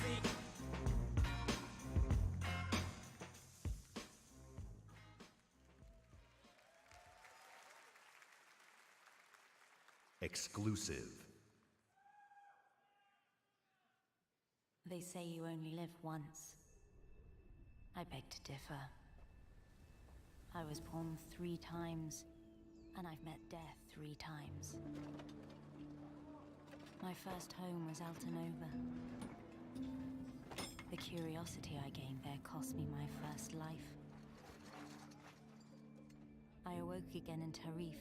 Exclusive. They say you only live once. I beg to differ. I was born 3 times, and I've met death 3 times. My first home was Altanova. The curiosity I gained there cost me my first life. I awoke again in Tarif,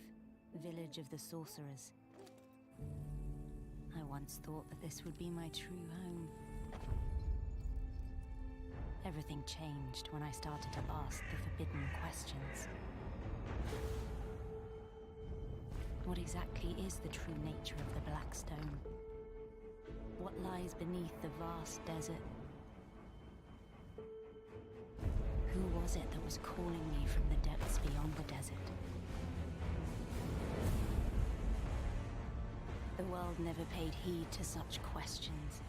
village of the sorcerers. I once thought that this would be my true home. Everything changed when I started to ask the forbidden questions. What exactly is the true nature of the Blackstone? What lies beneath the vast desert? Who was it that was calling me from the depths beyond the desert? The world never paid heed to such questions.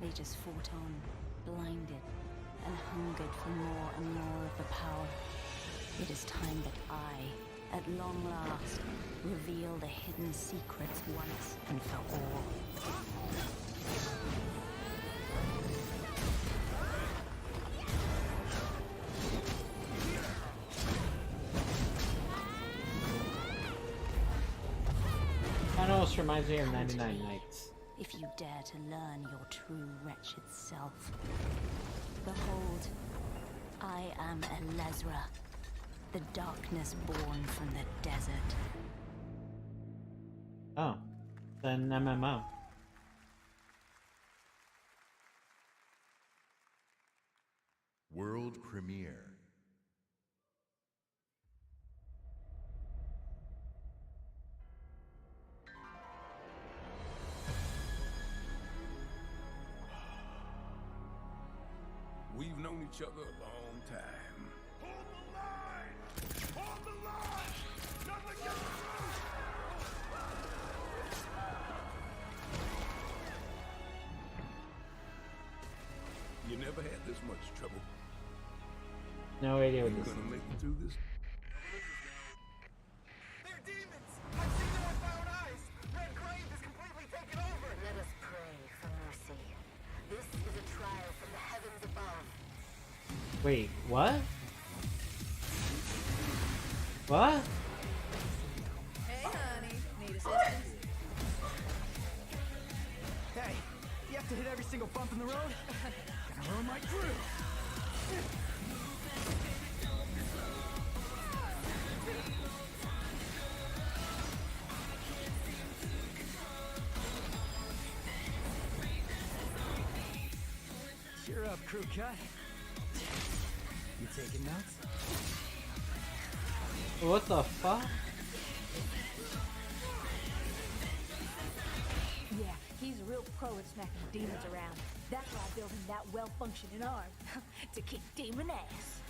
They just fought on, blinded, and hungered for more and more of the power. It is time that I, at long last, reveal the hidden secrets once and for all. Kind of almost reminds me of 99 Nights. If you dare to learn your true wretched self. Behold, I am Elezra, the darkness born from the desert. Oh, then MMO. World premiere. We've known each other a long time. Hold the line! Hold the line! Nothing gets through! You never had this much trouble. No idea what You this is. gonna make it through this? They're demons! I've seen them with my own eyes! Red Grave is completely taken over! Let us pray for mercy. This is a trial from the heavens above. Wait, what? What? Hey, honey. Need assistance? Hey, you have to hit every single bump in the road? Gonna ruin my crew. Cheer up, crew cut. You taking notes? What the fuck? Yeah, he's a real pro at smacking demons around. That's why I built him that well-functioning arm. To kick demon ass.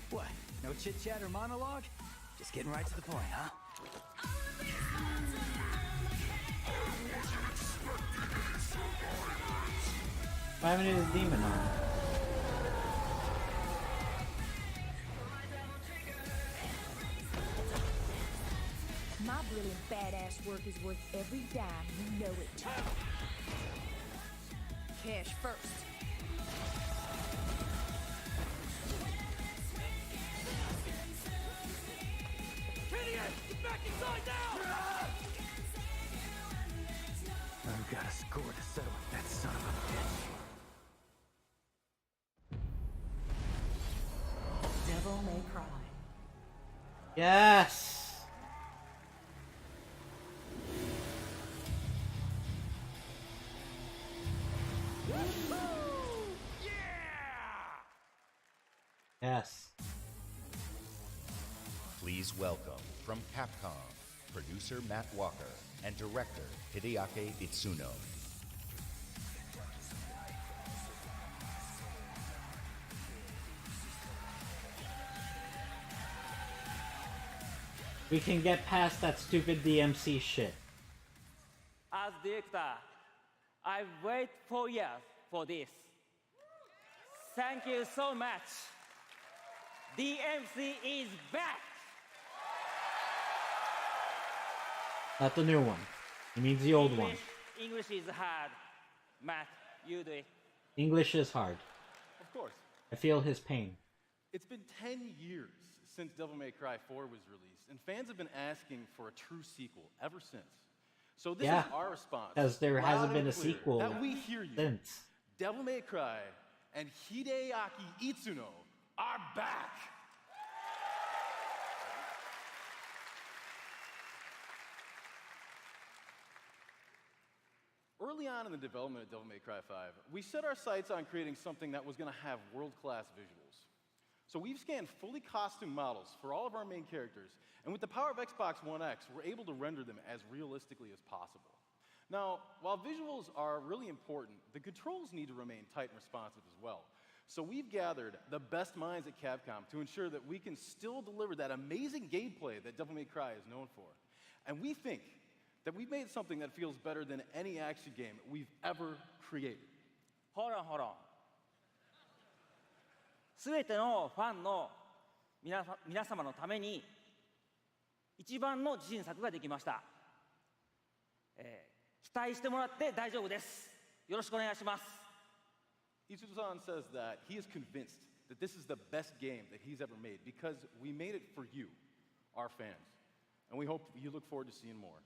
What? No chit-chat or monologue? Just getting right to the point, huh? 5 minutes demon on. My brilliant badass work is worth every dime, you know it. Cash first. Idiot! Get back inside now! I've got a score to settle with that son of a bitch. Devil May Cry. Yes. Yes. Please welcome from Capcom, producer Matt Walker and director Hideaki Itsuno. We can get past that stupid DMC shit. As director, I wait for years for this. Thank you so much. DMC is back. Not the new one. It means the old one. English is hard. Matt, you do it. English is hard. Of course. I feel his pain. It's been 10 years since Devil May Cry 4 was released, and fans have been asking for a true sequel ever since. So this Yeah, is our response. 'cause there loud hasn't been and a clear, sequel that we hear you. since. Devil May Cry and Hideaki Itsuno are back. Early on in the development of Devil May Cry 5, we set our sights on creating something that was going to have world-class visuals. So we've scanned fully costumed models for all of our main characters And with the power of Xbox One X, we're able to render them as realistically as possible. Now, while visuals are really important, the controls need to remain tight and responsive as well. So we've gathered the best minds at Capcom to ensure that we can still deliver that amazing gameplay that Devil May Cry is known for. And we think that we've made something that feels better than any action game we've ever created. ほらほら。すべてのファンの皆様のために一番の自信作ができました。期待してもらって大丈夫です。よろしくお願いします。Itsuto-san says that he is convinced that this is the best game that he's ever made because we made it for you, our fans. And we hope you look forward to seeing more.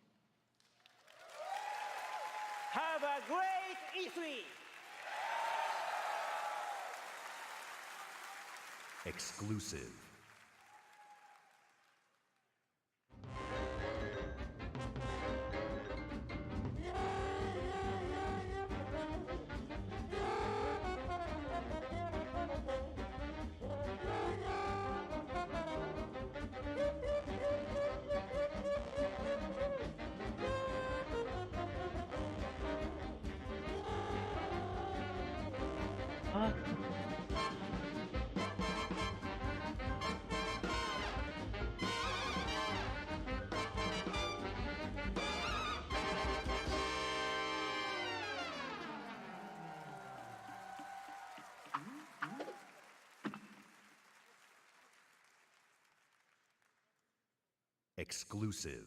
Have a great E3! Exclusive. Exclusive.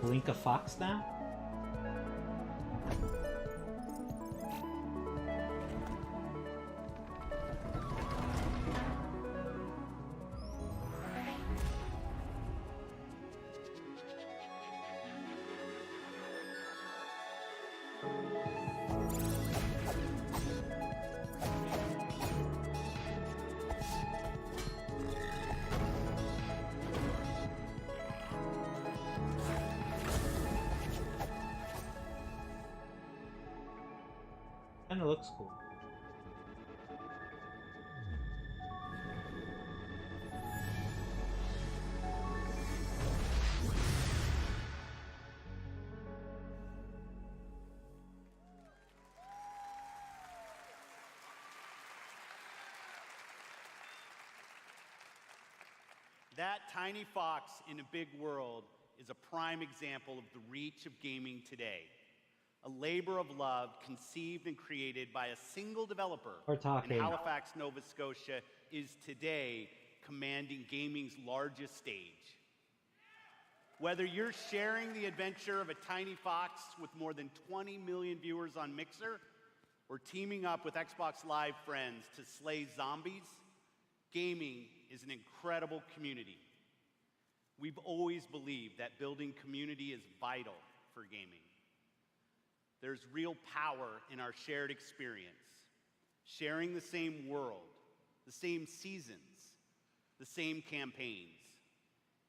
Link a fox now? Kinda looks cool. That tiny fox in a big world is a prime example of the reach of gaming today. A labor of love conceived and created by a single developer in Halifax, Nova Scotia, is today commanding gaming's largest stage. Whether you're sharing the adventure of a tiny fox with more than 20 million viewers on Mixer, or teaming up with Xbox Live friends to slay zombies, gaming is an incredible community. We've always believed that building community is vital for gaming. There's real power in our shared experience, sharing the same world, the same seasons, the same campaigns.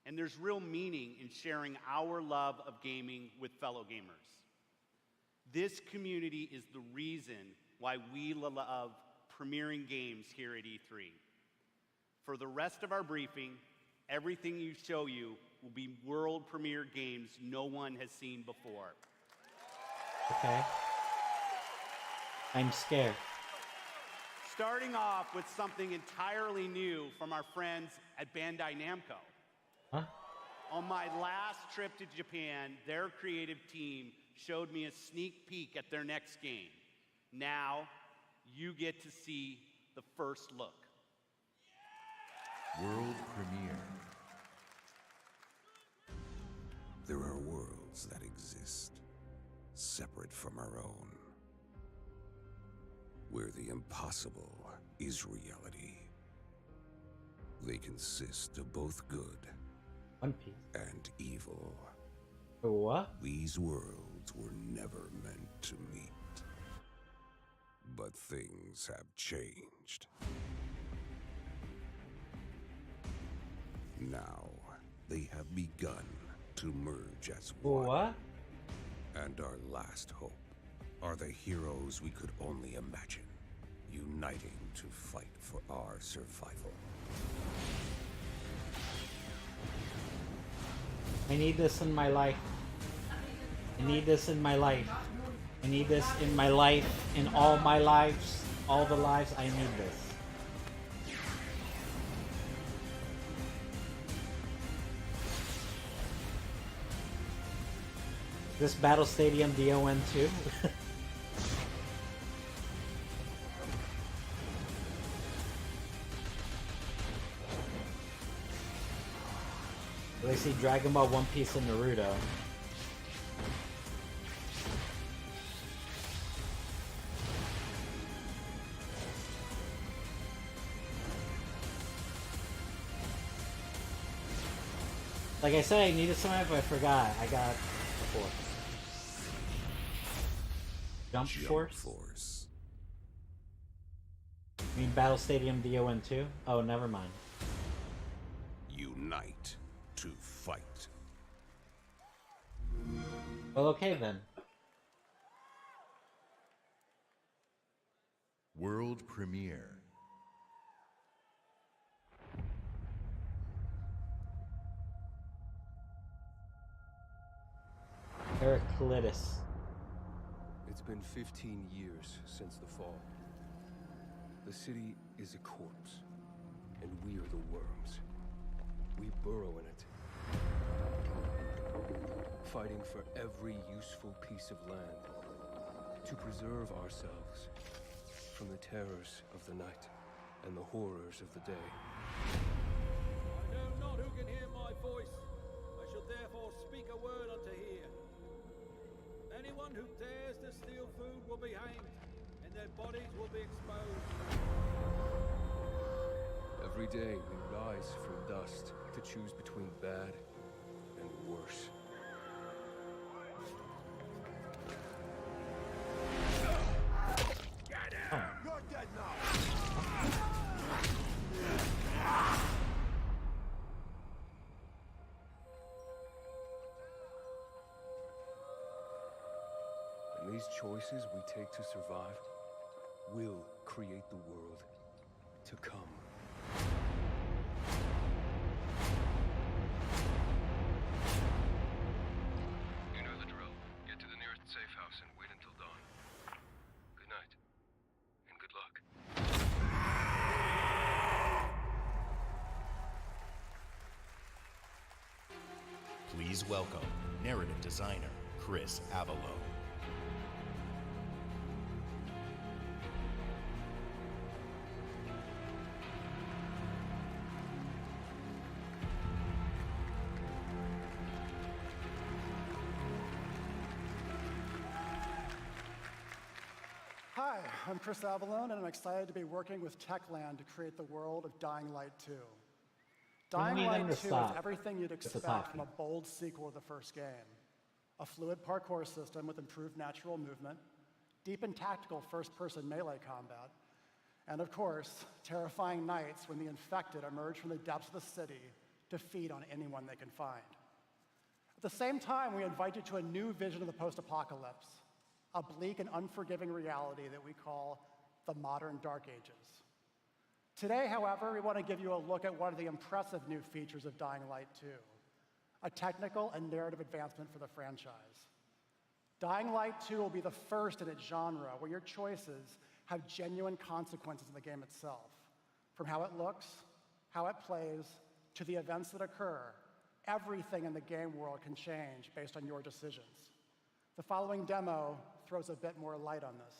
And there's real meaning in sharing our love of gaming with fellow gamers. This community is the reason why we love premiering games here at E3. For the rest of our briefing, everything you show you will be world premiere games no one has seen before. Okay. I'm scared. Starting off with something entirely new from our friends at Bandai Namco. Huh? On my last trip to Japan, their creative team showed me a sneak peek at their next game. Now, you get to see the first look. World premiere. There are worlds that exist, separate from our own, where the impossible is reality. They consist of both good One Piece. and evil. What? These worlds were never meant to meet. But things have changed. Now, they have begun to merge as one. What? And our last hope are the heroes we could only imagine, uniting to fight for our survival. I need this in my life. I need this in my life. I need this in my life, in all my lives, all the lives. I need this. This Battle Stadium DON 2? I see Dragon Ball, One Piece, and Naruto. Like I said, I needed some, but I forgot. I got it before. Jump Force? You mean Battle Stadium DON 2? Oh, never mind. Unite to fight. Well, okay then. World premiere. Heraclitus. It's been 15 years since the fall. The city is a corpse, and we are the worms. We burrow in it, fighting for every useful piece of land to preserve ourselves from the terrors of the night and the horrors of the day. I know not who can hear my voice. I shall therefore speak a word unto hear. Anyone who dares to steal food will be hanged, and their bodies will be exposed. Every day we rise from dust to choose between bad and worse. You're dead now. And these choices we take to survive will create the world to come. You know the drill. Get to the nearest safe house and wait until dawn. Good night. And good luck. Please welcome narrative designer Chris Avalo. Hi, I'm Chris Avallone, and I'm excited to be working with Techland to create the world of Dying Light 2. Dying Light 2 is everything you'd expect from a bold sequel to the first game. A fluid parkour system with improved natural movement, deep and tactical first-person melee combat, and of course, terrifying nights when the infected emerge from the depths of the city to feed on anyone they can find. At the same time, we invite you to a new vision of the post-apocalypse, a bleak and unforgiving reality that we call the modern Dark Ages. Today, however, we want to give you a look at one of the impressive new features of Dying Light 2, a technical and narrative advancement for the franchise. Dying Light 2 will be the first in its genre where your choices have genuine consequences in the game itself. From how it looks, how it plays, to the events that occur, everything in the game world can change based on your decisions. The following demo throws a bit more light on this.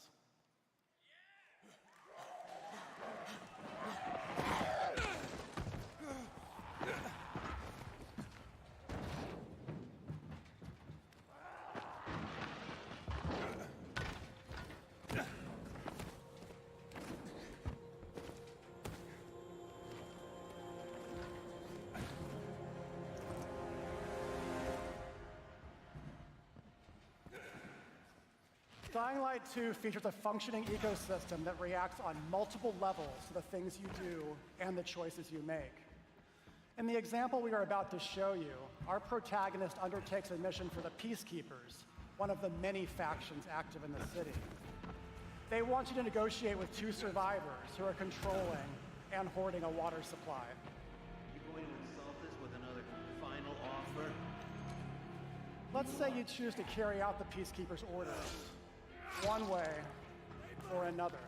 Dying Light 2 features a functioning ecosystem that reacts on multiple levels to the things you do and the choices you make. In the example we are about to show you, our protagonist undertakes a mission for the Peacekeepers, one of the many factions active in the city. They want you to negotiate with two survivors who are controlling and hoarding a water supply. You going to insult us with another final offer? Let's say you choose to carry out the Peacekeepers' orders, one way or another.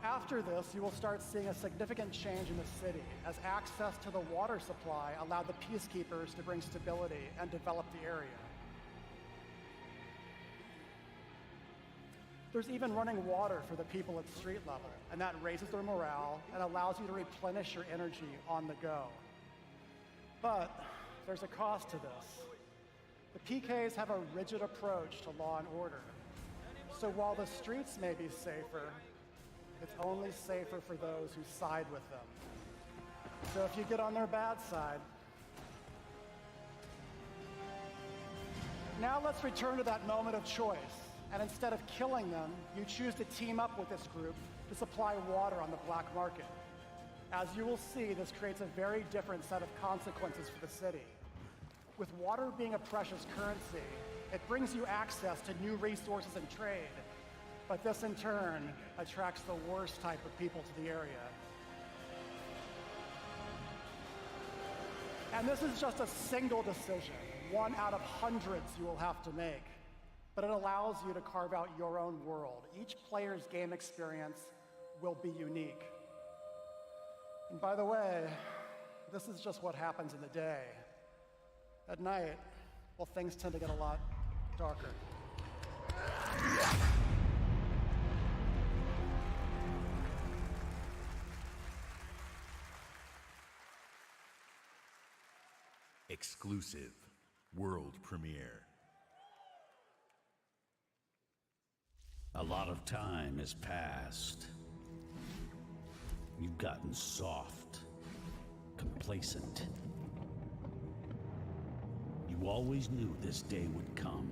After this, you will start seeing a significant change in the city, as access to the water supply allowed the Peacekeepers to bring stability and develop the area. There's even running water for the people at street level, and that raises their morale and allows you to replenish your energy on the go. But there's a cost to this. The PKs have a rigid approach to law and order. So while the streets may be safer, it's only safer for those who side with them. So if you get on their bad side. Now let's return to that moment of choice. And instead of killing them, you choose to team up with this group to supply water on the black market. As you will see, this creates a very different set of consequences for the city. With water being a precious currency, it brings you access to new resources and trade. But this, in turn, attracts the worst type of people to the area. And this is just a single decision, one out of hundreds you will have to make. But it allows you to carve out your own world. Each player's game experience will be unique. And by the way, this is just what happens in the day. At night, well, things tend to get a lot darker. Exclusive world premiere. A lot of time has passed. You've gotten soft, complacent. You always knew this day would come.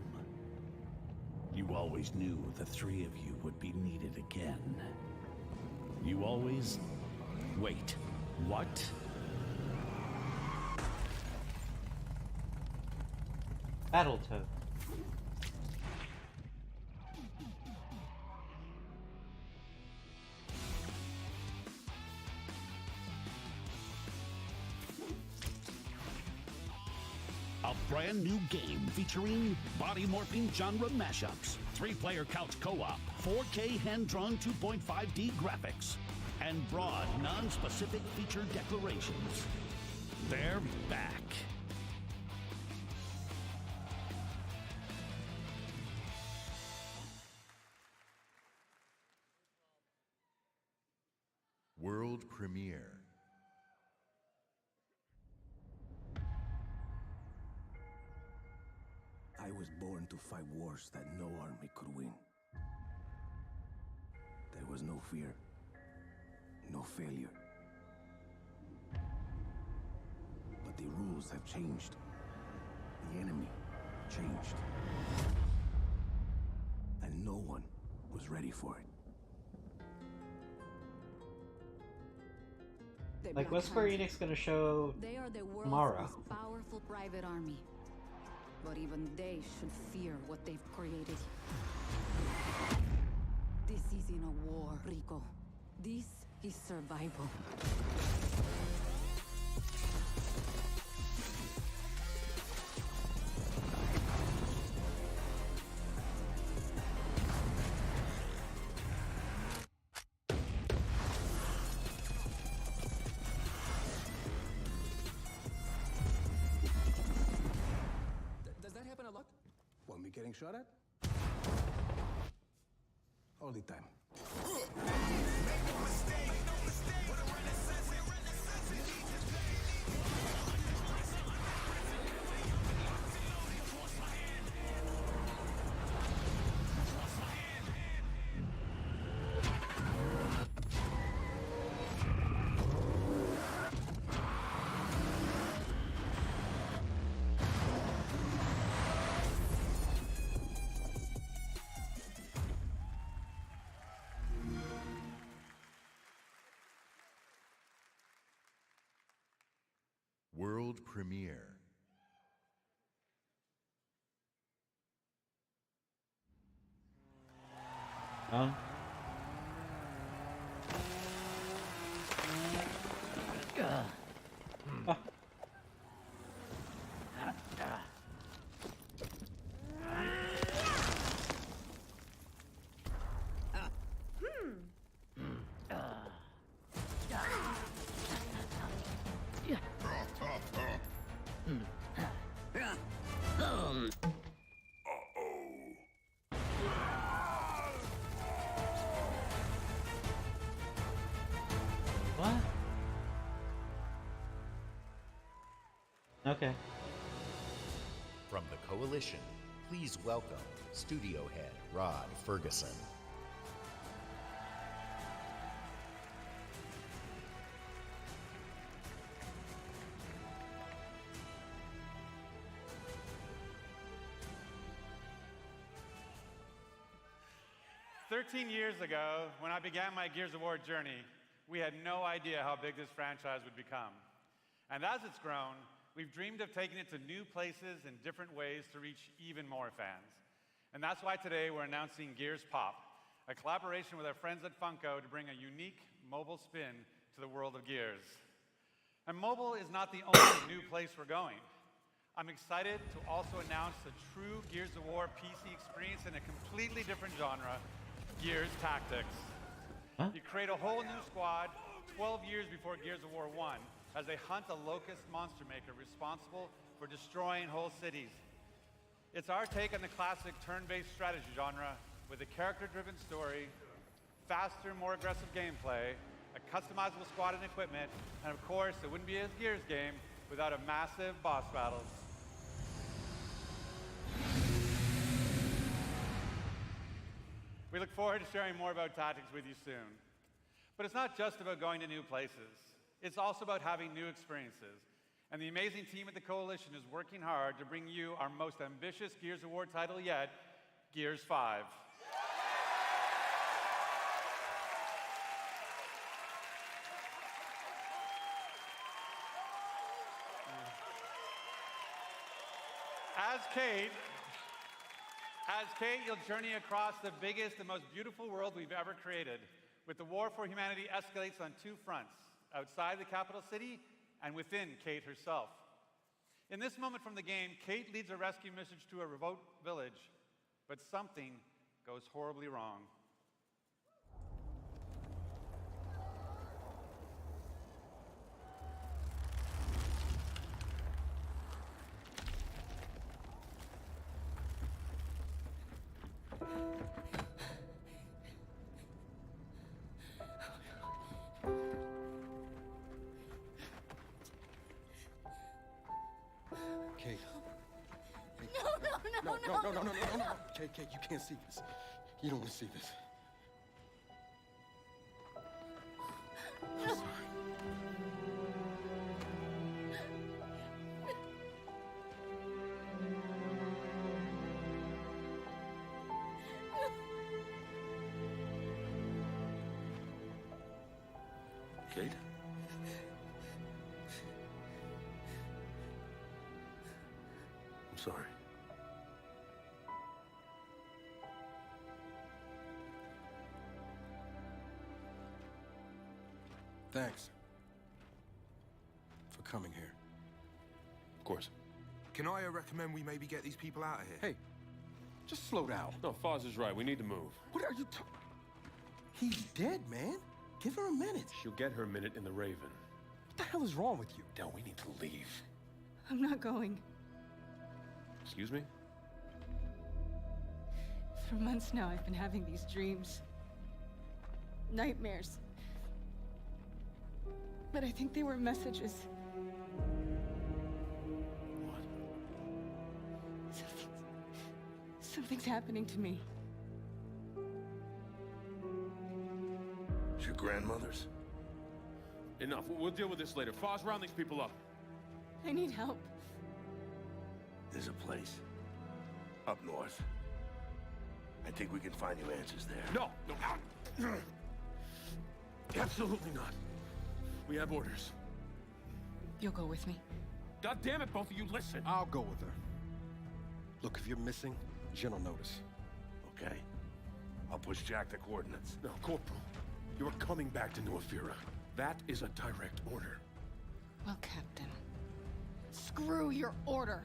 You always knew the three of you would be needed again. You always... Wait, what? Battletoad. A brand new game featuring body morphing genre mashups, 3-player couch co-op, 4K hand-drawn 2.5D graphics, and broad, non-specific feature declarations. They're back. World premiere. I was born to fight wars that no army could win. There was no fear, no failure. But the rules have changed. The enemy changed. And no one was ready for it. Like, what's Square Enix gonna show They are the world's tomorrow? most powerful private army. But even they should fear what they've created. This isn't a war, Rico. This is survival. Getting shot at? All the time. world premiere. Huh? What? Okay. From the Coalition, please welcome studio head Rod Ferguson. Years ago, when I began my Gears of War journey, we had no idea how big this franchise would become. And as it's grown, we've dreamed of taking it to new places in different ways to reach even more fans. And that's why today we're announcing Gears Pop, a collaboration with our friends at Funko to bring a unique mobile spin to the world of Gears. And mobile is not the only new place we're going. I'm excited to also announce a true Gears of War PC experience in a completely different genre, Gears Tactics. Huh? You create a whole new squad 12 years before Gears of War 1 as they hunt a locust monster maker responsible for destroying whole cities. It's our take on the classic turn-based strategy genre with a character-driven story, faster, more aggressive gameplay, a customizable squad and equipment, and of course, it wouldn't be a Gears game without a massive boss battles. We look forward to sharing more about Tactics with you soon. But it's not just about going to new places. It's also about having new experiences. And the amazing team at the Coalition is working hard to bring you our most ambitious Gears of War title yet, Gears 5. As Kate, you'll journey across the biggest and most beautiful world we've ever created, with the war for humanity escalates on two fronts, outside the capital city and within Kate herself. In this moment from the game, Kate leads a rescue mission to a remote village, but something goes horribly wrong. Kate. No. No. Kate, you can't see this. You don't want to see this. I'm sorry. Kate? I'm sorry. Thanks for coming here. Of course. Can I recommend we maybe get these people out of here? Hey, just slow down. No, Foz is right. We need to move. What are you talking? He's dead, man. Give her a minute. She'll get her minute in the Raven. What the hell is wrong with you? Del, we need to leave. I'm not going. Excuse me? For months now, I've been having these dreams. Nightmares. But I think they were messages. What? Something's happening to me. It's your grandmother's? Enough. We'll deal with this later. Foz, round these people up. I need help. There's a place up north. I think we can find you answers there. No. Absolutely not. We have orders. You'll go with me? God damn it, both of you, listen. I'll go with her. Look, if you're missing, Jen will notice. Okay. I'll push Jack the coordinates. No, Corporal, you're coming back to New Ephyra. That is a direct order. Well, Captain, screw your order.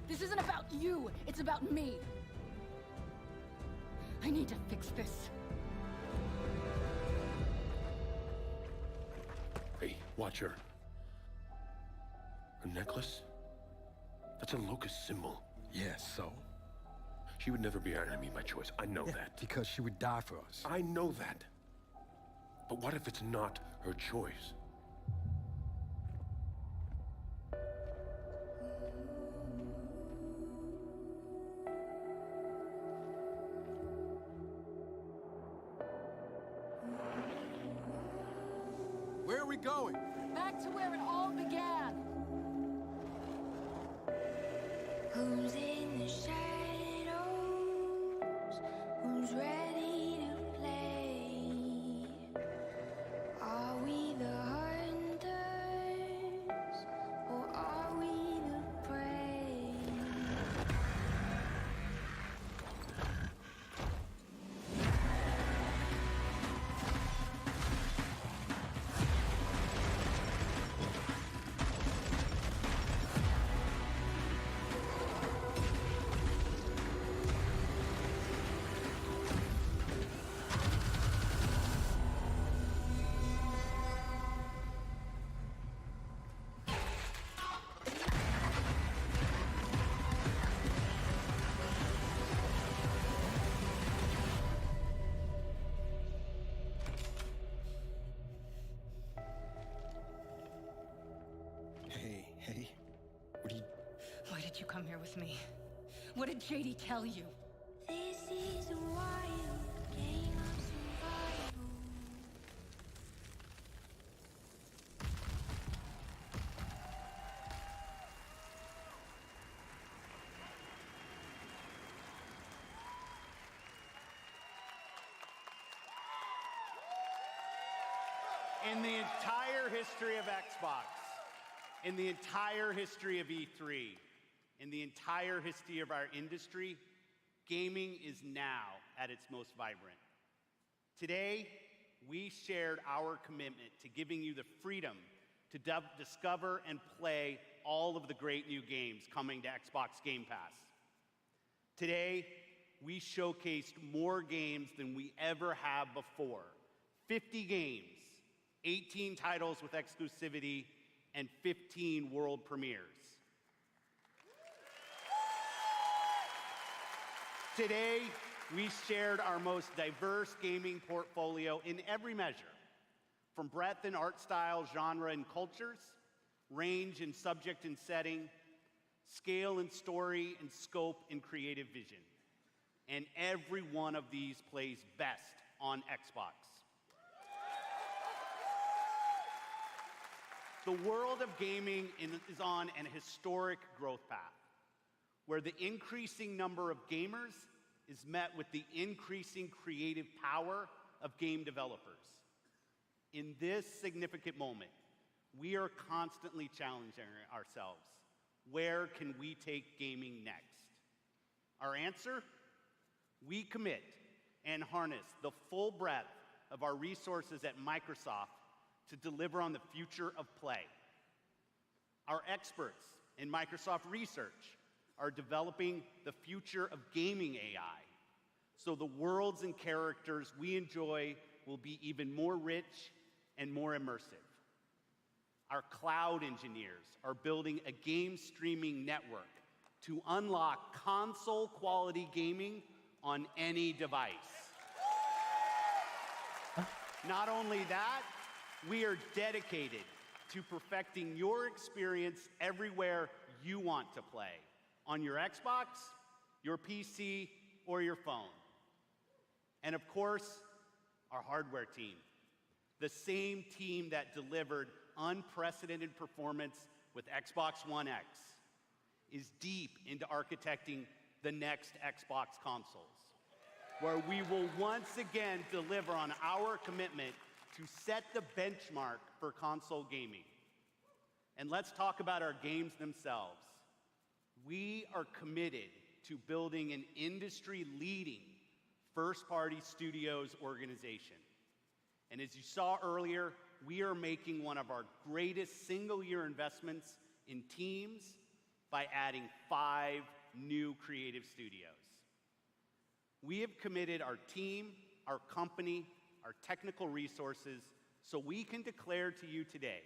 This isn't about you, it's about me. I need to fix this. Hey, watch her. A necklace? That's a locust symbol. Yeah, so? She would never be our enemy by choice. I know that. Because she would die for us. I know that. But what if it's not her choice? Where are we going? Back to where it all began. Who's in the shadows? Who's ready to play? Are we the hunters or are we the prey? Hey, what are you... Why did you come here with me? What did JD tell you? This is a wild game of survival. In the entire history of Xbox, in the entire history of E3, in the entire history of our industry, gaming is now at its most vibrant. Today, we shared our commitment to giving you the freedom to discover and play all of the great new games coming to Xbox Game Pass. Today, we showcased more games than we ever have before. 50 games, 18 titles with exclusivity, and 15 world premieres. Today, we shared our most diverse gaming portfolio in every measure, from breadth in art style, genre, and cultures, range in subject and setting, scale and story, and scope and creative vision. And every one of these plays best on Xbox. The world of gaming is on an historic growth path, where the increasing number of gamers is met with the increasing creative power of game developers. In this significant moment, we are constantly challenging ourselves. Where can we take gaming next? Our answer? We commit and harness the full breadth of our resources at Microsoft to deliver on the future of play. Our experts in Microsoft Research are developing the future of gaming AI, so the worlds and characters we enjoy will be even more rich and more immersive. Our cloud engineers are building a game streaming network to unlock console-quality gaming on any device. Not only that, we are dedicated to perfecting your experience everywhere you want to play, on your Xbox, your PC, or your phone. And of course, our hardware team, the same team that delivered unprecedented performance with Xbox One X, is deep into architecting the next Xbox consoles, where we will once again deliver on our commitment to set the benchmark for console gaming. And let's talk about our games themselves. We are committed to building an industry-leading first-party studios organization. And as you saw earlier, we are making one of our greatest single-year investments in teams by adding 5 new creative studios. We have committed our team, our company, our technical resources, so we can declare to you today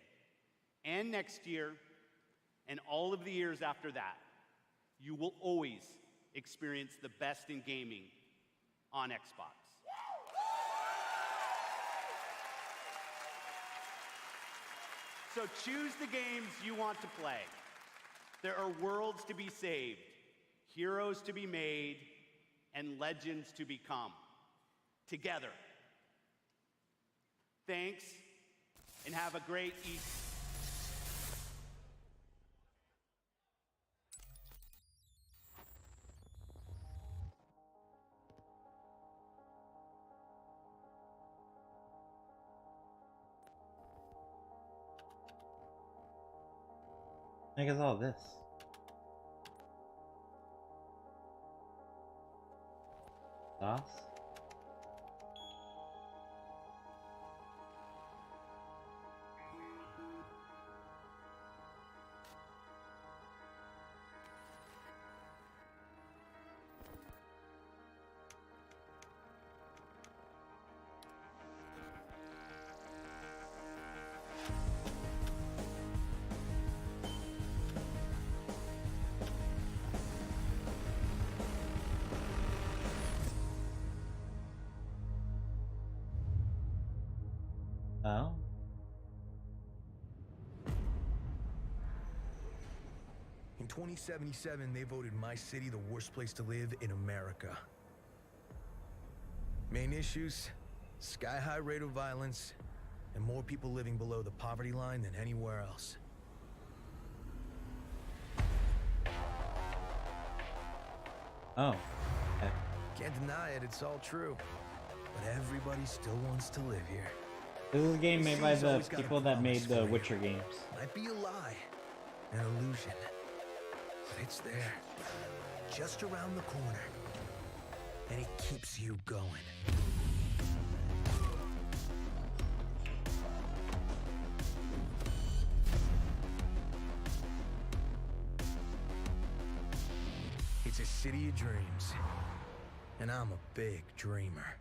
and next year and all of the years after that, you will always experience the best in gaming on Xbox. So choose the games you want to play. There are worlds to be saved, heroes to be made, and legends to become. Together. Thanks, and have a great Easter. I guess all this. DOS? Oh. In 2077, they voted my city the worst place to live in America. Main issues, sky-high rate of violence, and more people living below the poverty line than anywhere else. Oh. Okay. Can't deny it, it's all true. But everybody still wants to live here. This is a game made by the people that made the Witcher games. Might be a lie, an illusion, but it's there, just around the corner, and it keeps you going. It's a city of dreams, and I'm a big dreamer.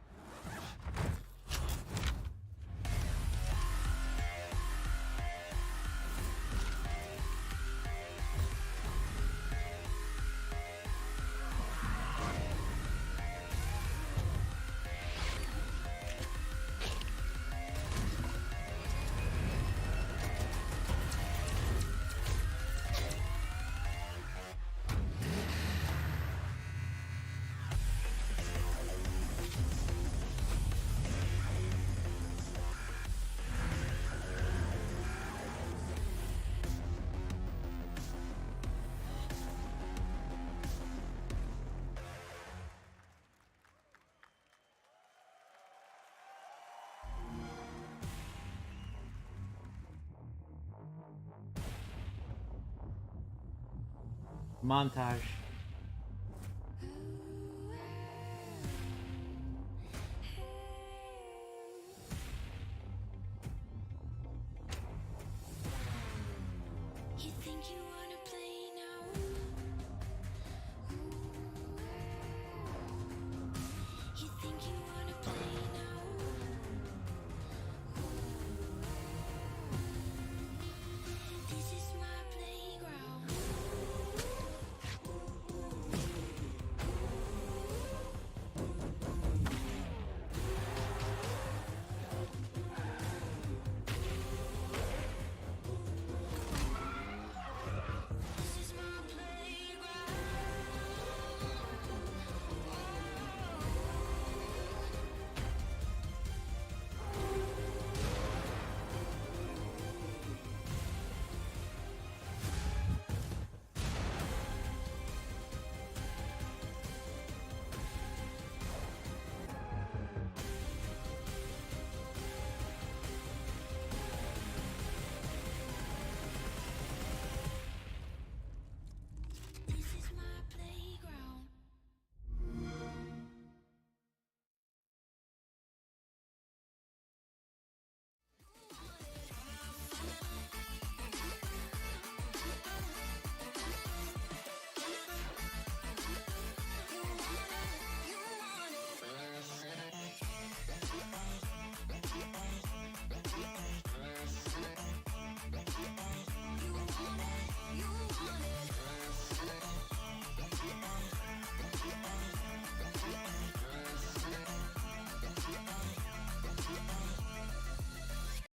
Montage. You think you